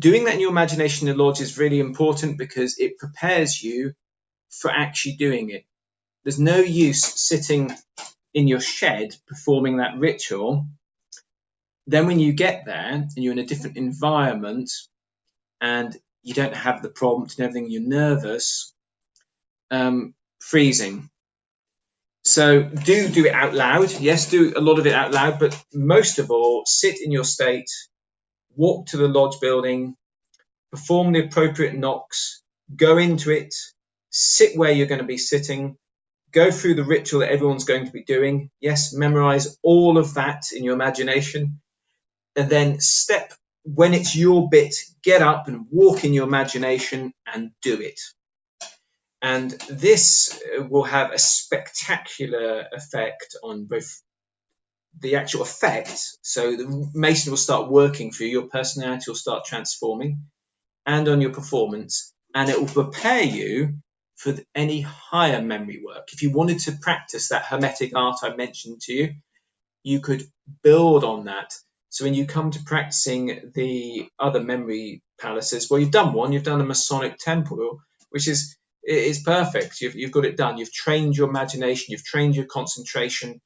Doing that in your imagination in the lodge is really important because it prepares you for actually doing it. There's no use sitting in your shed performing that ritual. Then when you get there and you're in a different environment and you don't have the prompt and everything, you're nervous, freezing. So do it out loud. Yes, do a lot of it out loud, but most of all, sit in your state, walk to the lodge building, perform the appropriate knocks, go into it, sit where you're going to be sitting, go through the ritual that everyone's going to be doing. Yes, memorize all of that in your imagination, and then step when it's your bit, get up and walk in your imagination and do it. And this will have a spectacular effect on both the actual effect. So the Mason will start working for you, your personality will start transforming, and on your performance. And it will prepare you for any higher memory work. If you wanted to practice that Hermetic art I mentioned to you, you could build on that. So when you come to practicing the other memory palaces, well, you've done one, you've done a Masonic temple, which is perfect. You've got it done. You've trained your imagination, you've trained your concentration.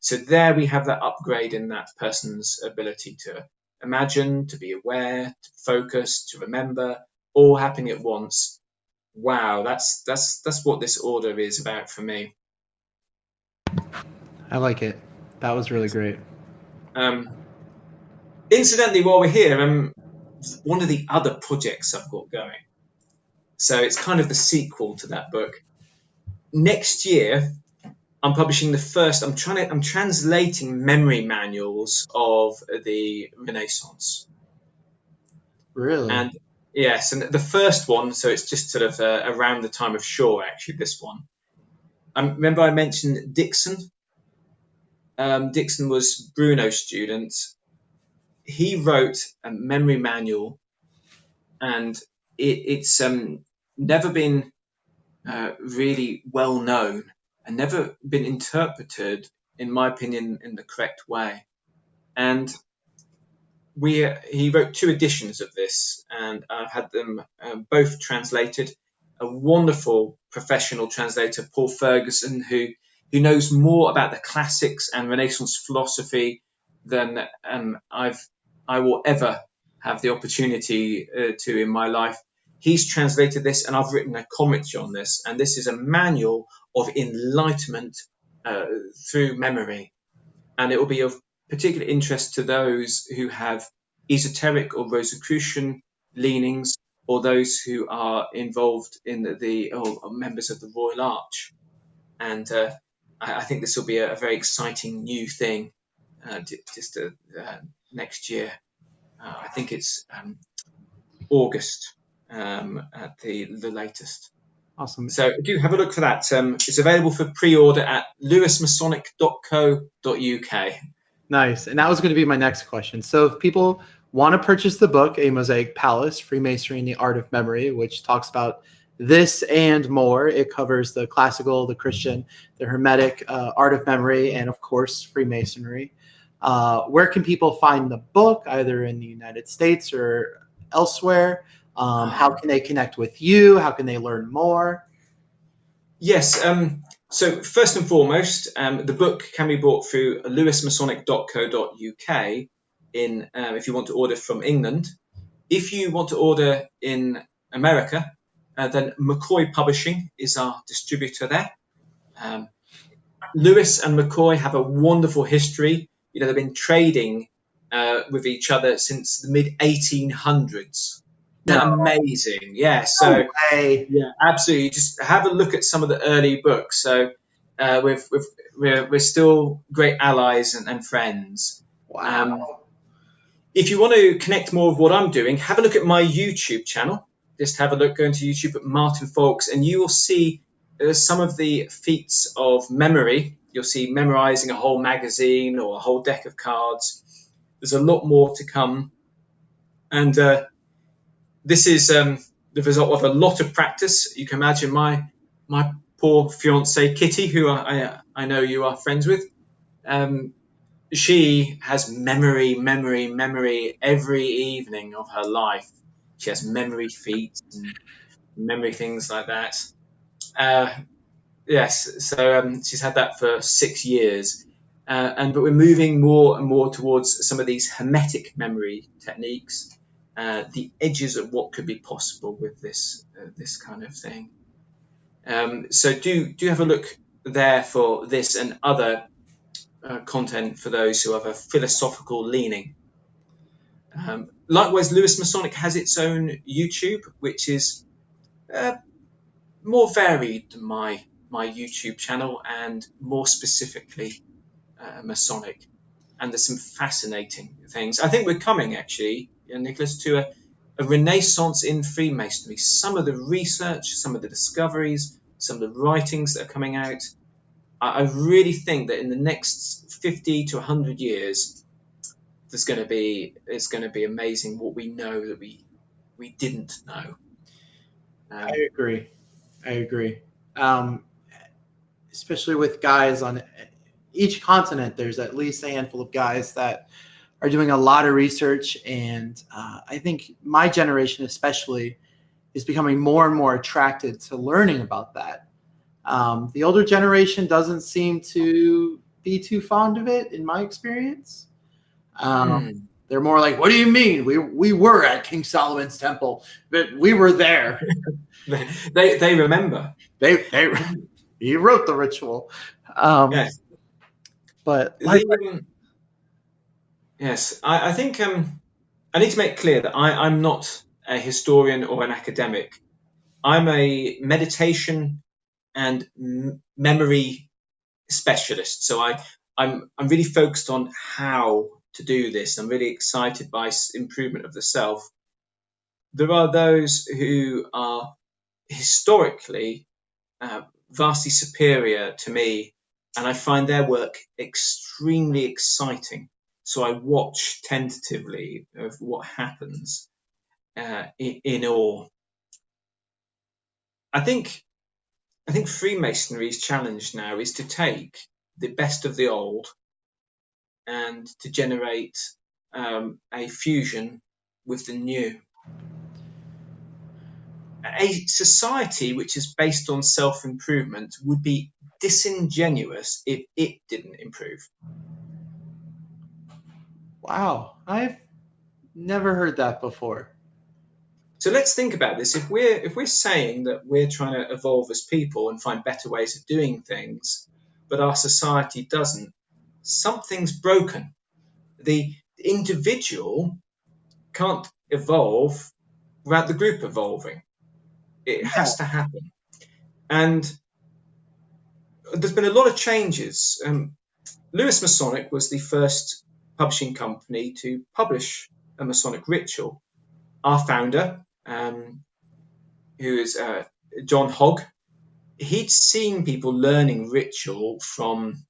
So there we have that upgrade in that person's ability to imagine, to be aware, to focus, to remember, all happening at once. Wow, that's what this order is about for me. I like it. That was really great. Incidentally, while we're here, one of the other projects I've got going. So it's kind of the sequel to that book. Next year, I'm publishing the first. I'm translating memory manuals of the Renaissance. Really? And yes, and the first one. So it's just sort of around the time of Shaw. Actually, this one. Remember I mentioned Dixon. Dixon was Bruno's student. He wrote a memory manual, and it's never been really well known and never been interpreted, in my opinion, in the correct way. And he wrote 2 editions of this, and I've had them both translated. A wonderful professional translator, Paul Ferguson, who knows more about the classics and Renaissance philosophy than I will ever have the opportunity to in my life. He's translated this, and I've written a commentary on this. And this is a manual of enlightenment through memory, and it will be of particular interest to those who have esoteric or Rosicrucian leanings, or those who are involved in or members of the Royal Arch. And I think this will be a very exciting new thing next year. I think it's August at the latest. Awesome. So do have a look for that. It's available for pre-order at lewismasonic.co.uk. Nice. And that was going to be my next question. So if people want to purchase the book, A Mosaic Palace, Freemasonry and the Art of Memory, which talks about this and more, it covers the classical, the Christian, the Hermetic, art of memory, and of course, Freemasonry. Where can people find the book, either in the United States or elsewhere? How can they connect with you? How can they learn more? Yes. So first and foremost, the book can be bought through lewismasonic.co.uk if you want to order from England. If you want to order in America, then McCoy Publishing is our distributor there. Lewis and McCoy have a wonderful history. They've been trading with each other since the mid-1800s. No. Amazing, yeah. So, yeah, absolutely. Just have a look at some of the early books. So, we're still great allies and friends. Wow. If you want to connect more with what I'm doing, have a look at my YouTube channel. Just have a look, go into YouTube at Martin Faulks, and you will see some of the feats of memory. You'll see memorizing a whole magazine or a whole deck of cards. There's a lot more to come. And this is the result of a lot of practice. You can imagine my poor fiancée, Kitty, who I know you are friends with. She has memory every evening of her life. She has memory feats and memory things like that. Yes, so she's had that for 6 years. But we're moving more and more towards some of these hermetic memory techniques. The edges of what could be possible with this kind of thing. So do have a look there for this and other content for those who have a philosophical leaning. Likewise, Lewis Masonic has its own YouTube, which is more varied than my YouTube channel and more specifically Masonic. and there's some fascinating things. I think we're coming, actually, Nicholas, to a renaissance in Freemasonry. Some of the research, some of the discoveries, some of the writings that are coming out, I really think that in the next 50 to 100 years, it's going to be amazing what we know that we didn't know. I agree. I agree. Um, Especially with guys on each continent, there's at least a handful of guys that are doing a lot of research. And I think my generation, especially, is becoming more and more attracted to learning about that. The older generation doesn't seem to be too fond of it, in my experience. They're more like, "What do you mean? We were at King Solomon's temple, but we were there." They remember. They he wrote the ritual. Yes. But Yes, I think I need to make clear that I'm not a historian or an academic. I'm a meditation and memory specialist. So I'm really focused on how to do this. I'm really excited by improvement of the self. There are those who are historically vastly superior to me, and I find their work extremely exciting. So I watch tentatively of what happens in awe. I think Freemasonry's challenge now is to take the best of the old and to generate a fusion with the new. A society which is based on self-improvement would be disingenuous if it didn't improve. wow, I've never heard that before. So let's think about this. If we're saying that we're trying to evolve as people and find better ways of doing things, but our society doesn't, something's broken. The individual can't evolve without the group evolving. It has to happen. And there's been a lot of changes. Lewis Masonic was the first publishing company to publish a Masonic ritual. Our founder, who is John Hogg, he'd seen people learning ritual from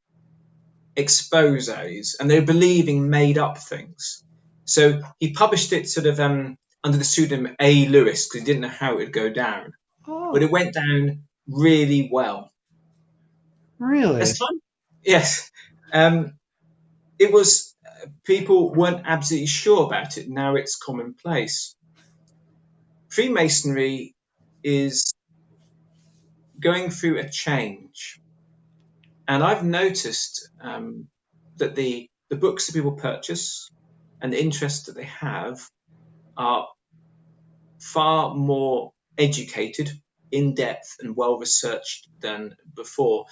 exposés, and they were believing made up things. So he published it sort of under the pseudonym A. Lewis because he didn't know how it would go down. Oh, But it went down really well. really? As time, yes. It was people weren't absolutely sure about it. Now it's commonplace. Freemasonry is going through a change, and I've noticed that the books that people purchase and the interest that they have are far more educated, in depth, and well researched than before.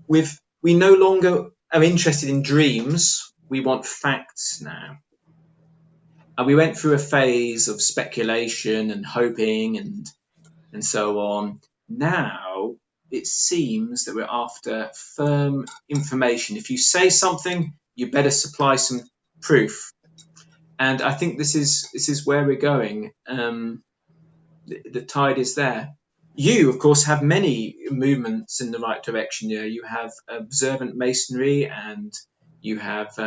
We no longer are interested in dreams. We want facts now. And we went through a phase of speculation and hoping and so on. Now it seems that we're after firm information. If you say something, you better supply some proof. And I think this is where we're going. The tide is there. You, of course, have many movements in the right direction. You have observant masonry, and you have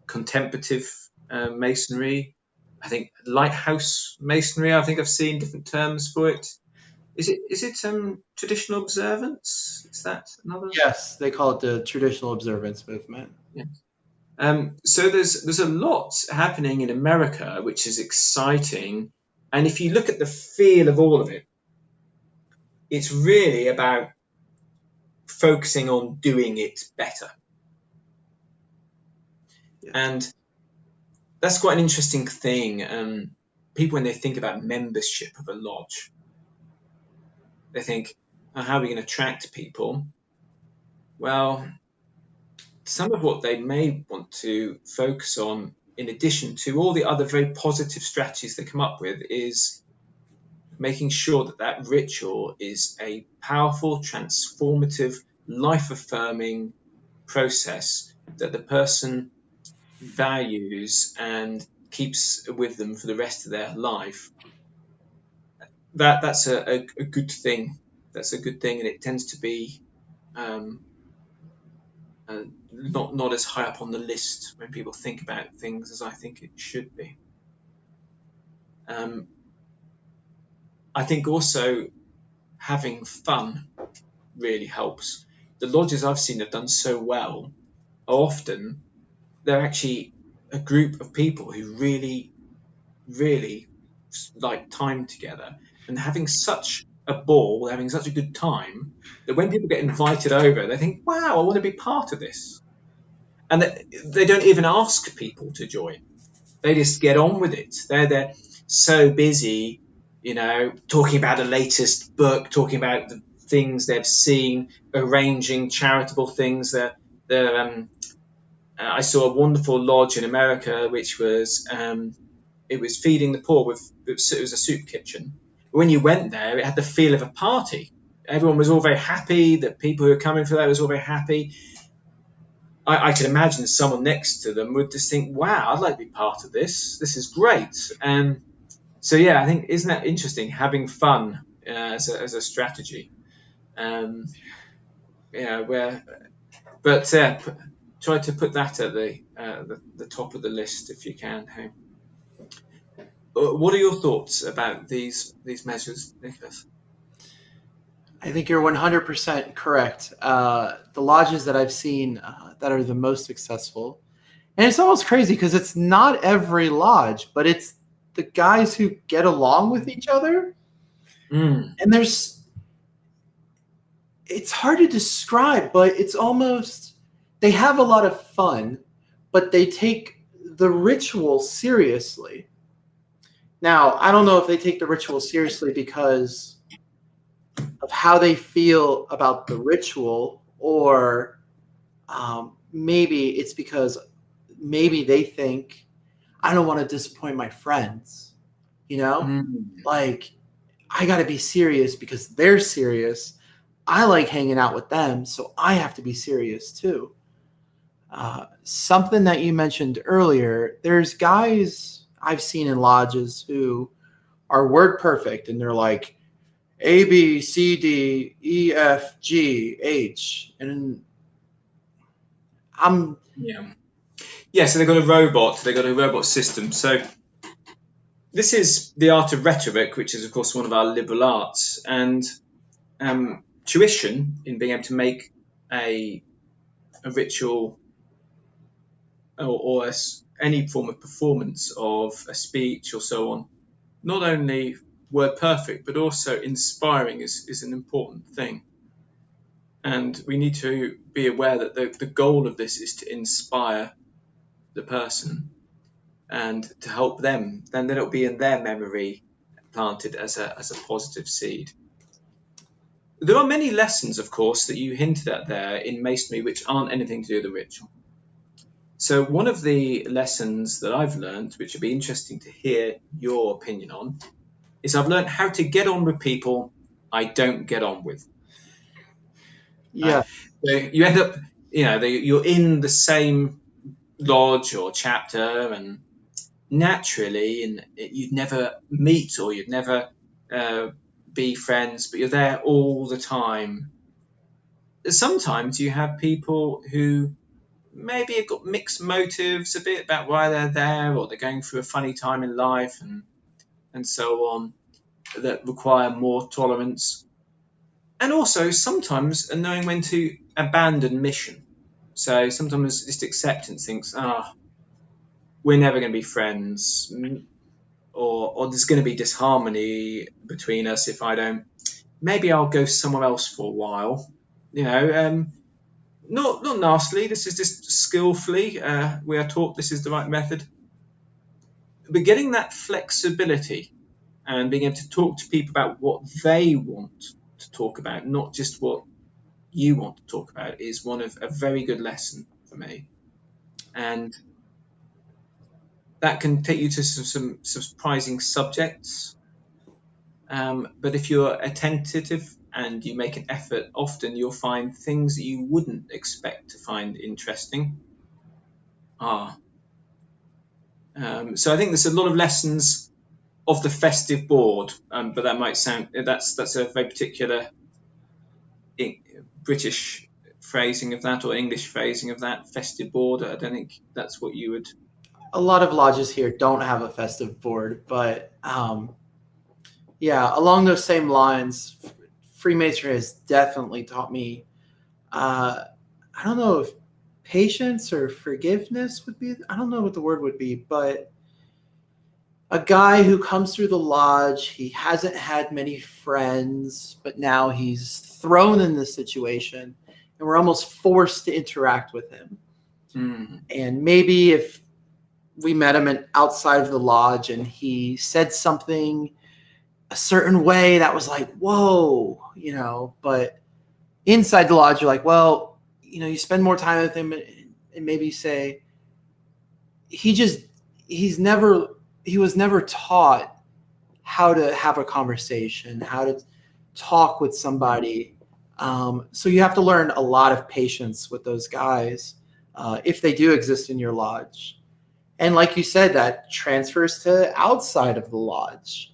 contemplative masonry. I think lighthouse masonry. I think I've seen different terms for it. Is it traditional observance? Is that another? Yes, they call it the traditional observance movement. Yeah. So there's a lot happening in America, which is exciting. And if you look at the feel of all of it, it's really about focusing on doing it better. Yeah. And that's quite an interesting thing. People, when they think about membership of a lodge, they think, oh, how are we going to attract people? Well, some of what they may want to focus on, in addition to all the other very positive strategies they come up with, is making sure that that ritual is a powerful, transformative, life-affirming process that the person values and keeps with them for the rest of their life, that's a good thing. That's a good thing, and it tends to be um, not as high up on the list when people think about things as I think it should be. Um, I think also having fun really helps. The lodges I've seen have done so well are often they're actually a group of people who really like time together and having such a ball, having such a good time that when people get invited over, they think, "Wow, I want to be part of this," and they don't even ask people to join. They just get on with it. They're so busy, talking about the latest book, talking about the things they've seen, arranging charitable things. I saw a wonderful lodge in America, which was it was feeding the poor with it was a soup kitchen. But when you went there, it had the feel of a party. Everyone was all very happy. The people who were coming for that was all very happy. I could imagine someone next to them would just think, "Wow, I'd like to be part of this. This is great." And so, yeah, I think isn't that interesting? Having fun as a strategy. Um, yeah, try to put that at the top of the list if you can. Hey? What are your thoughts about these measures, Nicholas? I think you're 100% correct. The lodges that I've seen that are the most successful, and it's almost crazy because it's not every lodge, but it's the guys who get along with each other. Mm. And it's hard to describe, but it's almost, they have a lot of fun, but they take the ritual seriously. Now, I don't know if they take the ritual seriously because of how they feel about the ritual, or maybe it's because maybe they think, I don't want to disappoint my friends, Mm. like I got to be serious because they're serious. I like hanging out with them, so I have to be serious too. Something that you mentioned earlier, there's guys I've seen in lodges who are word perfect, and they're like A, B, C, D, E, F, G, H, and I'm Yeah. Yeah, so they've got a robot. They've got a robot system. So this is the art of rhetoric, which is, of course, one of our liberal arts, and tuition in being able to make a ritual or any form of performance of a speech or so on, not only word perfect, but also inspiring is an important thing. And we need to be aware that the goal of this is to inspire the person and to help them. Then it'll be in their memory planted as a positive seed. There are many lessons, of course, that you hinted at there in Masonry which aren't anything to do with the ritual. So one of the lessons that I've learned, which would be interesting to hear your opinion on, is I've learned how to get on with people I don't get on with. yeah, So you end up, you're in the same lodge or chapter, and naturally, and you'd never meet or you'd never uh, be friends, but you're there all the time. Sometimes you have people who maybe have got mixed motives a bit about why they're there, or they're going through a funny time in life, and so on, that require more tolerance. And also sometimes knowing when to abandon mission. So sometimes just acceptance thinks, we're never going to be friends, or there's going to be disharmony between us if I don't. Maybe I'll go somewhere else for a while. Not nastily. This is just skillfully. We are taught this is the right method. But getting that flexibility and being able to talk to people about what they want to talk about, not just what you want to talk about, is one of a very good lesson for me. And that can take you to some surprising subjects. But if you're attentive and you make an effort, often you'll find things that you wouldn't expect to find interesting. So I think there's a lot of lessons of the festive board, but that might sound that's a very particular British phrasing of that or English phrasing of that, festive board. I don't think that's what you would. A lot of lodges here don't have a festive board, but yeah, along those same lines, Freemasonry has definitely taught me. Uh, I don't know if patience or forgiveness would be. I don't know what the word would be, but a guy who comes through the lodge, he hasn't had many friends, but now he's thrown in this situation, and we're almost forced to interact with him. And maybe if we met him outside of the lodge and he said something a certain way that was like, whoa, but inside the lodge, you're like, well, you spend more time with him and maybe you say, he was never taught how to have a conversation, how to talk with somebody. So you have to learn a lot of patience with those guys if they do exist in your lodge. And like you said, that transfers to outside of the lodge.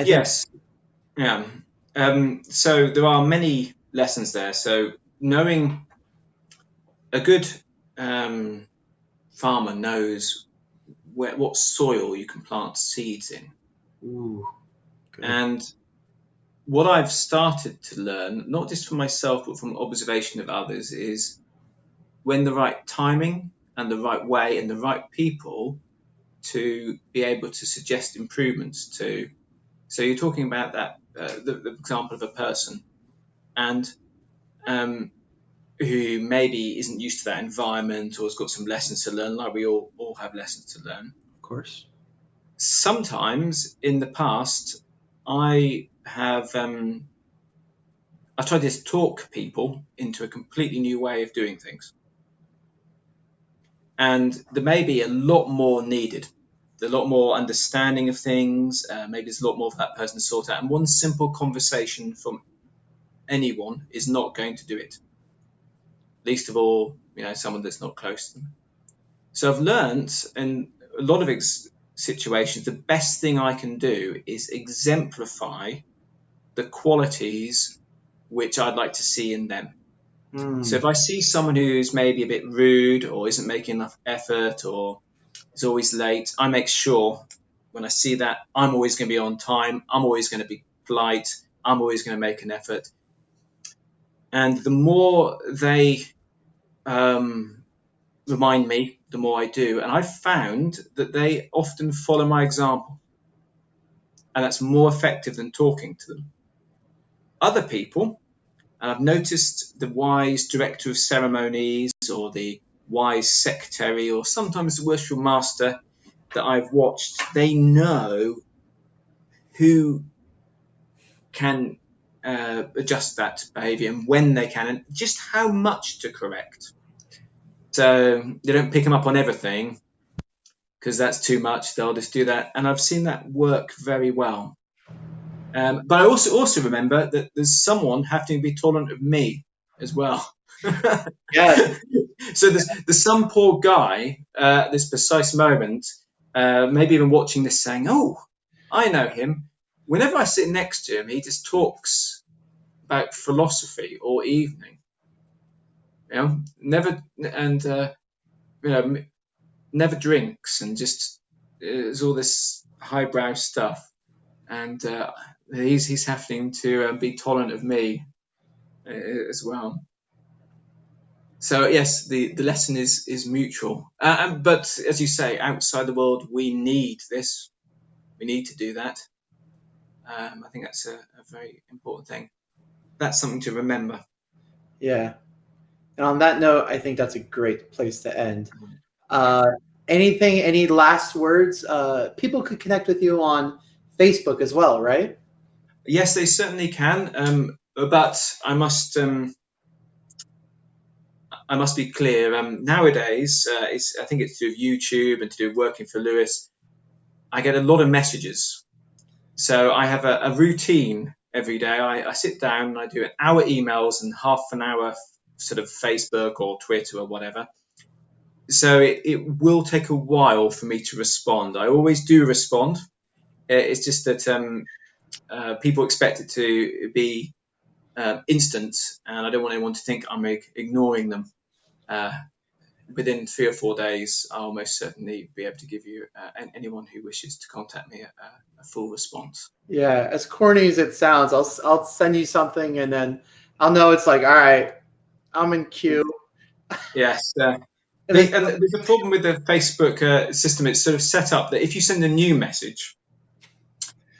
Yes. Yeah. So there are many lessons there. So knowing a good farmer knows what soil you can plant seeds in. Ooh, good. And what I've started to learn, not just from myself, but from observation of others, is when the right timing and the right way and the right people to be able to suggest improvements to. So you're talking about that, the example of a person, and who maybe isn't used to that environment or has got some lessons to learn, like we all have lessons to learn. Of course. Sometimes in the past, I have I've tried to talk people into a completely new way of doing things. And there may be a lot more needed, a lot more understanding of things. Maybe there's a lot more for that person to sort out. And one simple conversation from anyone is not going to do it. Least of all, someone that's not close to them. So I've learned in a lot of situations, the best thing I can do is exemplify the qualities which I'd like to see in them. So if I see someone who's maybe a bit rude or isn't making enough effort or is always late, I make sure when I see that I'm always going to be on time. I'm always going to be polite. I'm always going to make an effort. And the more they remind me, the more I do. And I've found that they often follow my example. And that's more effective than talking to them. Other people, and I've noticed the wise director of ceremonies or the wise secretary or sometimes the worshipful master that I've watched, they know who can adjust that behavior and when they can and just how much to correct. So they don't pick them up on everything because that's too much. They'll just do that. And I've seen that work very well. But I also remember that there's someone having to be tolerant of me as well. Yeah. So there's some poor guy at this precise moment, maybe even watching this saying, oh, I know him. Whenever I sit next to him, he just talks about philosophy all evening. Never never drinks and just is all this highbrow stuff. And he's having to be tolerant of me as well. So yes, the lesson is mutual. But as you say, outside the world, we need this. We need to do that. I think that's a very important thing. That's something to remember. Yeah. And on that note, I think that's a great place to end. Any last words? People could connect with you on Facebook as well, right? Yes, they certainly can. But I must be clear. Nowadays, I think it's through YouTube and to do working for Lewis. I get a lot of messages. So I have a routine every day. I sit down and I do an hour emails and half an hour sort of Facebook or Twitter or whatever. So it will take a while for me to respond. I always do respond. It's just that people expect it to be instant, and I don't want anyone to think I'm ignoring them. Within 3 or 4 days, I'll most certainly be able to give you anyone who wishes to contact me a full response. Yeah, as corny as it sounds, I'll send you something and then I'll know it's like, all right, I'm in queue. Yes. And There's then, a problem with the Facebook system. It's sort of set up that if you send a new message,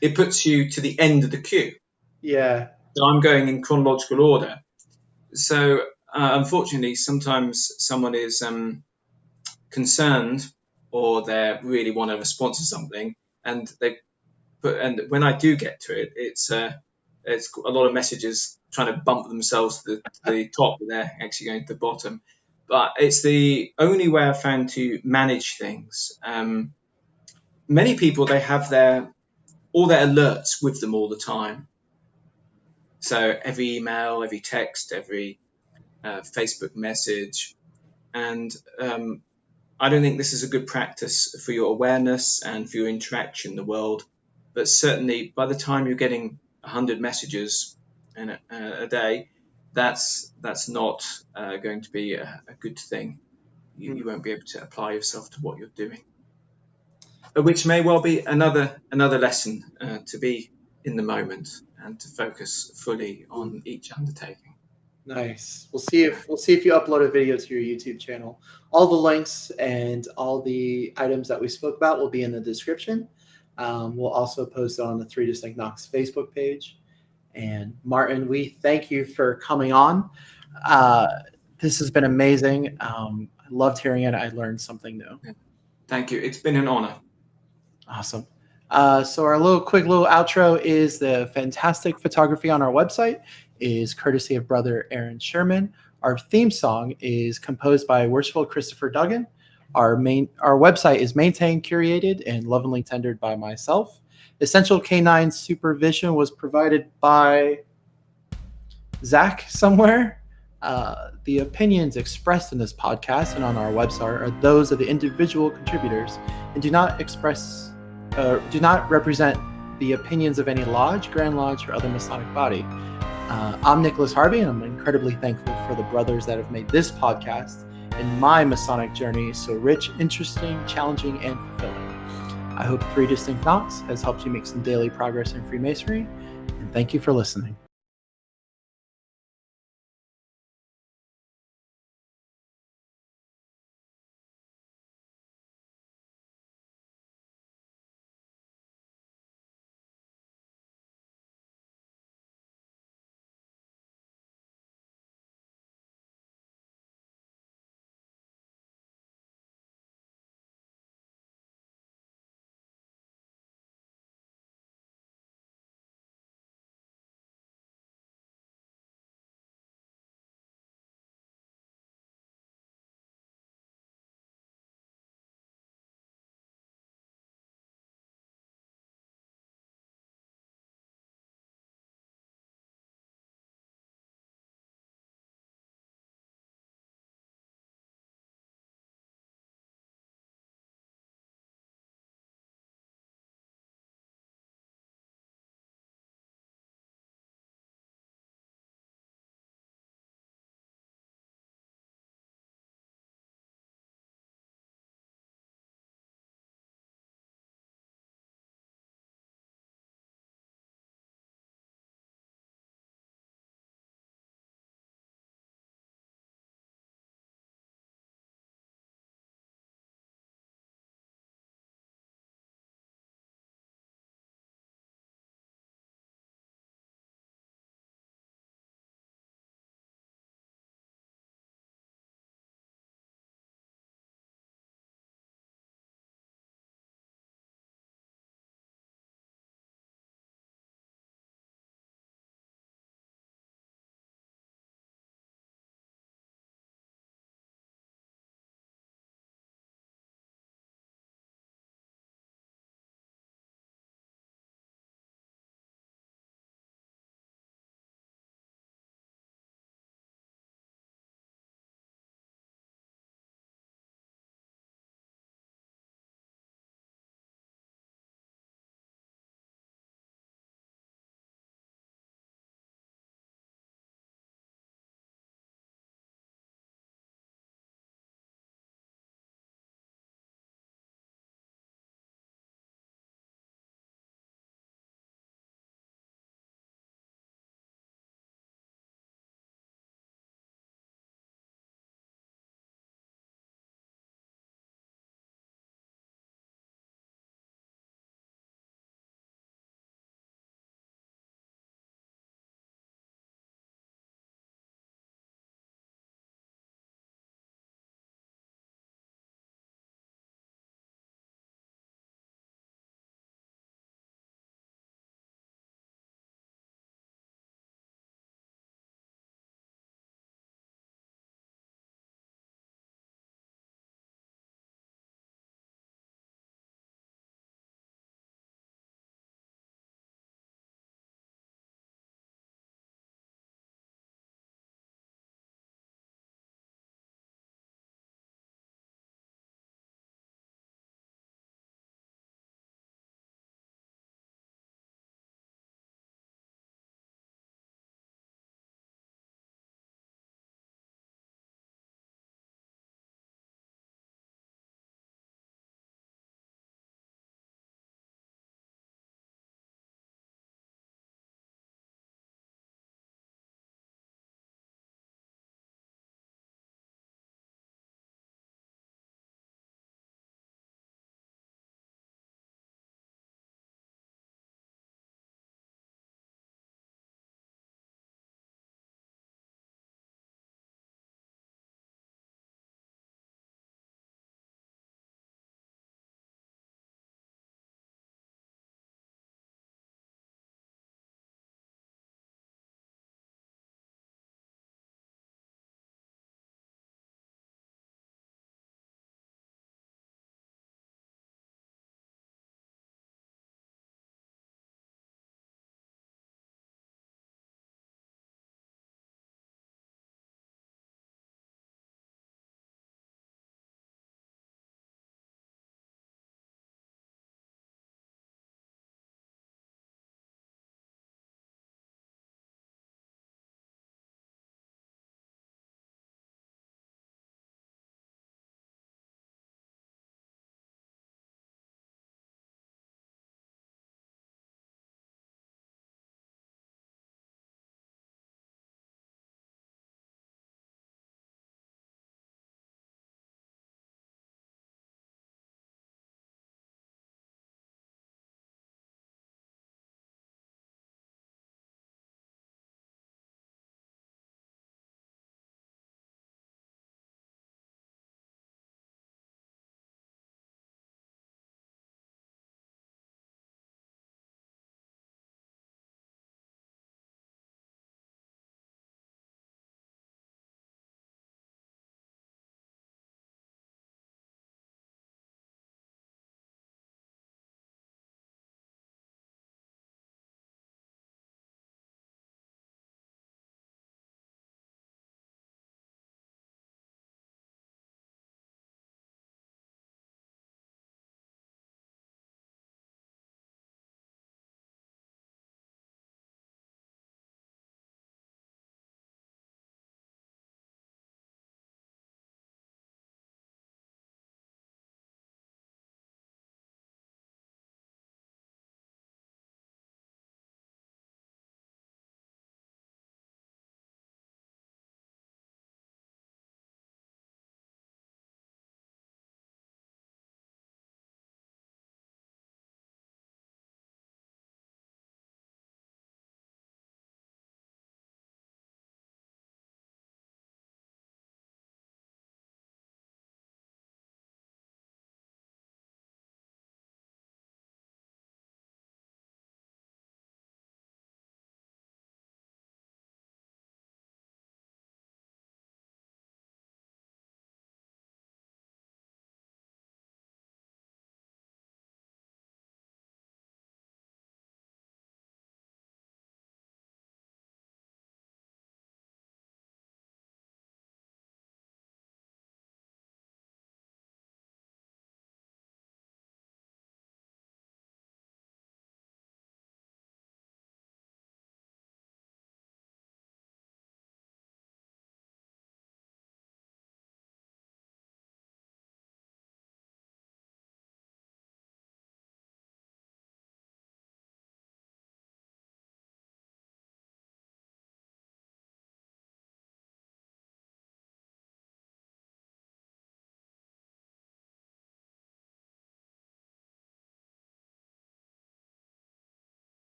it puts you to the end of the queue. yeah. So I'm going in chronological order. So unfortunately, sometimes someone is concerned or they really want a response to something, and when I do get to it, it's a lot of messages trying to bump themselves to the top, but they're actually going to the bottom. But it's the only way I've found to manage things. Many people, they have all their alerts with them all the time. So every email, every text, every Facebook message, and I don't think this is a good practice for your awareness and for your interaction in the world. But certainly, by the time you're getting 100 messages in a day, that's not going to be a good thing. You won't be able to apply yourself to what you're doing, which may well be another lesson to be in the moment and to focus fully on each undertaking. Nice. We'll see if you upload a video to your YouTube channel. All the links and all the items that we spoke about will be in the description. We'll also post it on the Three Distinct Knocks Facebook page. And Martin, we thank you for coming on. This has been amazing. I loved hearing it. I learned something new. Thank you. It's been an honor. Awesome. So our quick little outro is the fantastic photography on our website is courtesy of brother Aaron Sherman. Our theme song is composed by Worshipful Christopher Duggan. Our website is maintained, curated, and lovingly tendered by myself. Essential Canine supervision was provided by Zach somewhere. The opinions expressed in this podcast and on our website are those of the individual contributors and do not represent the opinions of any lodge, Grand Lodge, or other Masonic body. I'm Nicholas Harvey, and I'm incredibly thankful for the brothers that have made this podcast and my Masonic journey so rich, interesting, challenging, and fulfilling. I hope Three Distinct Knocks has helped you make some daily progress in Freemasonry, and thank you for listening.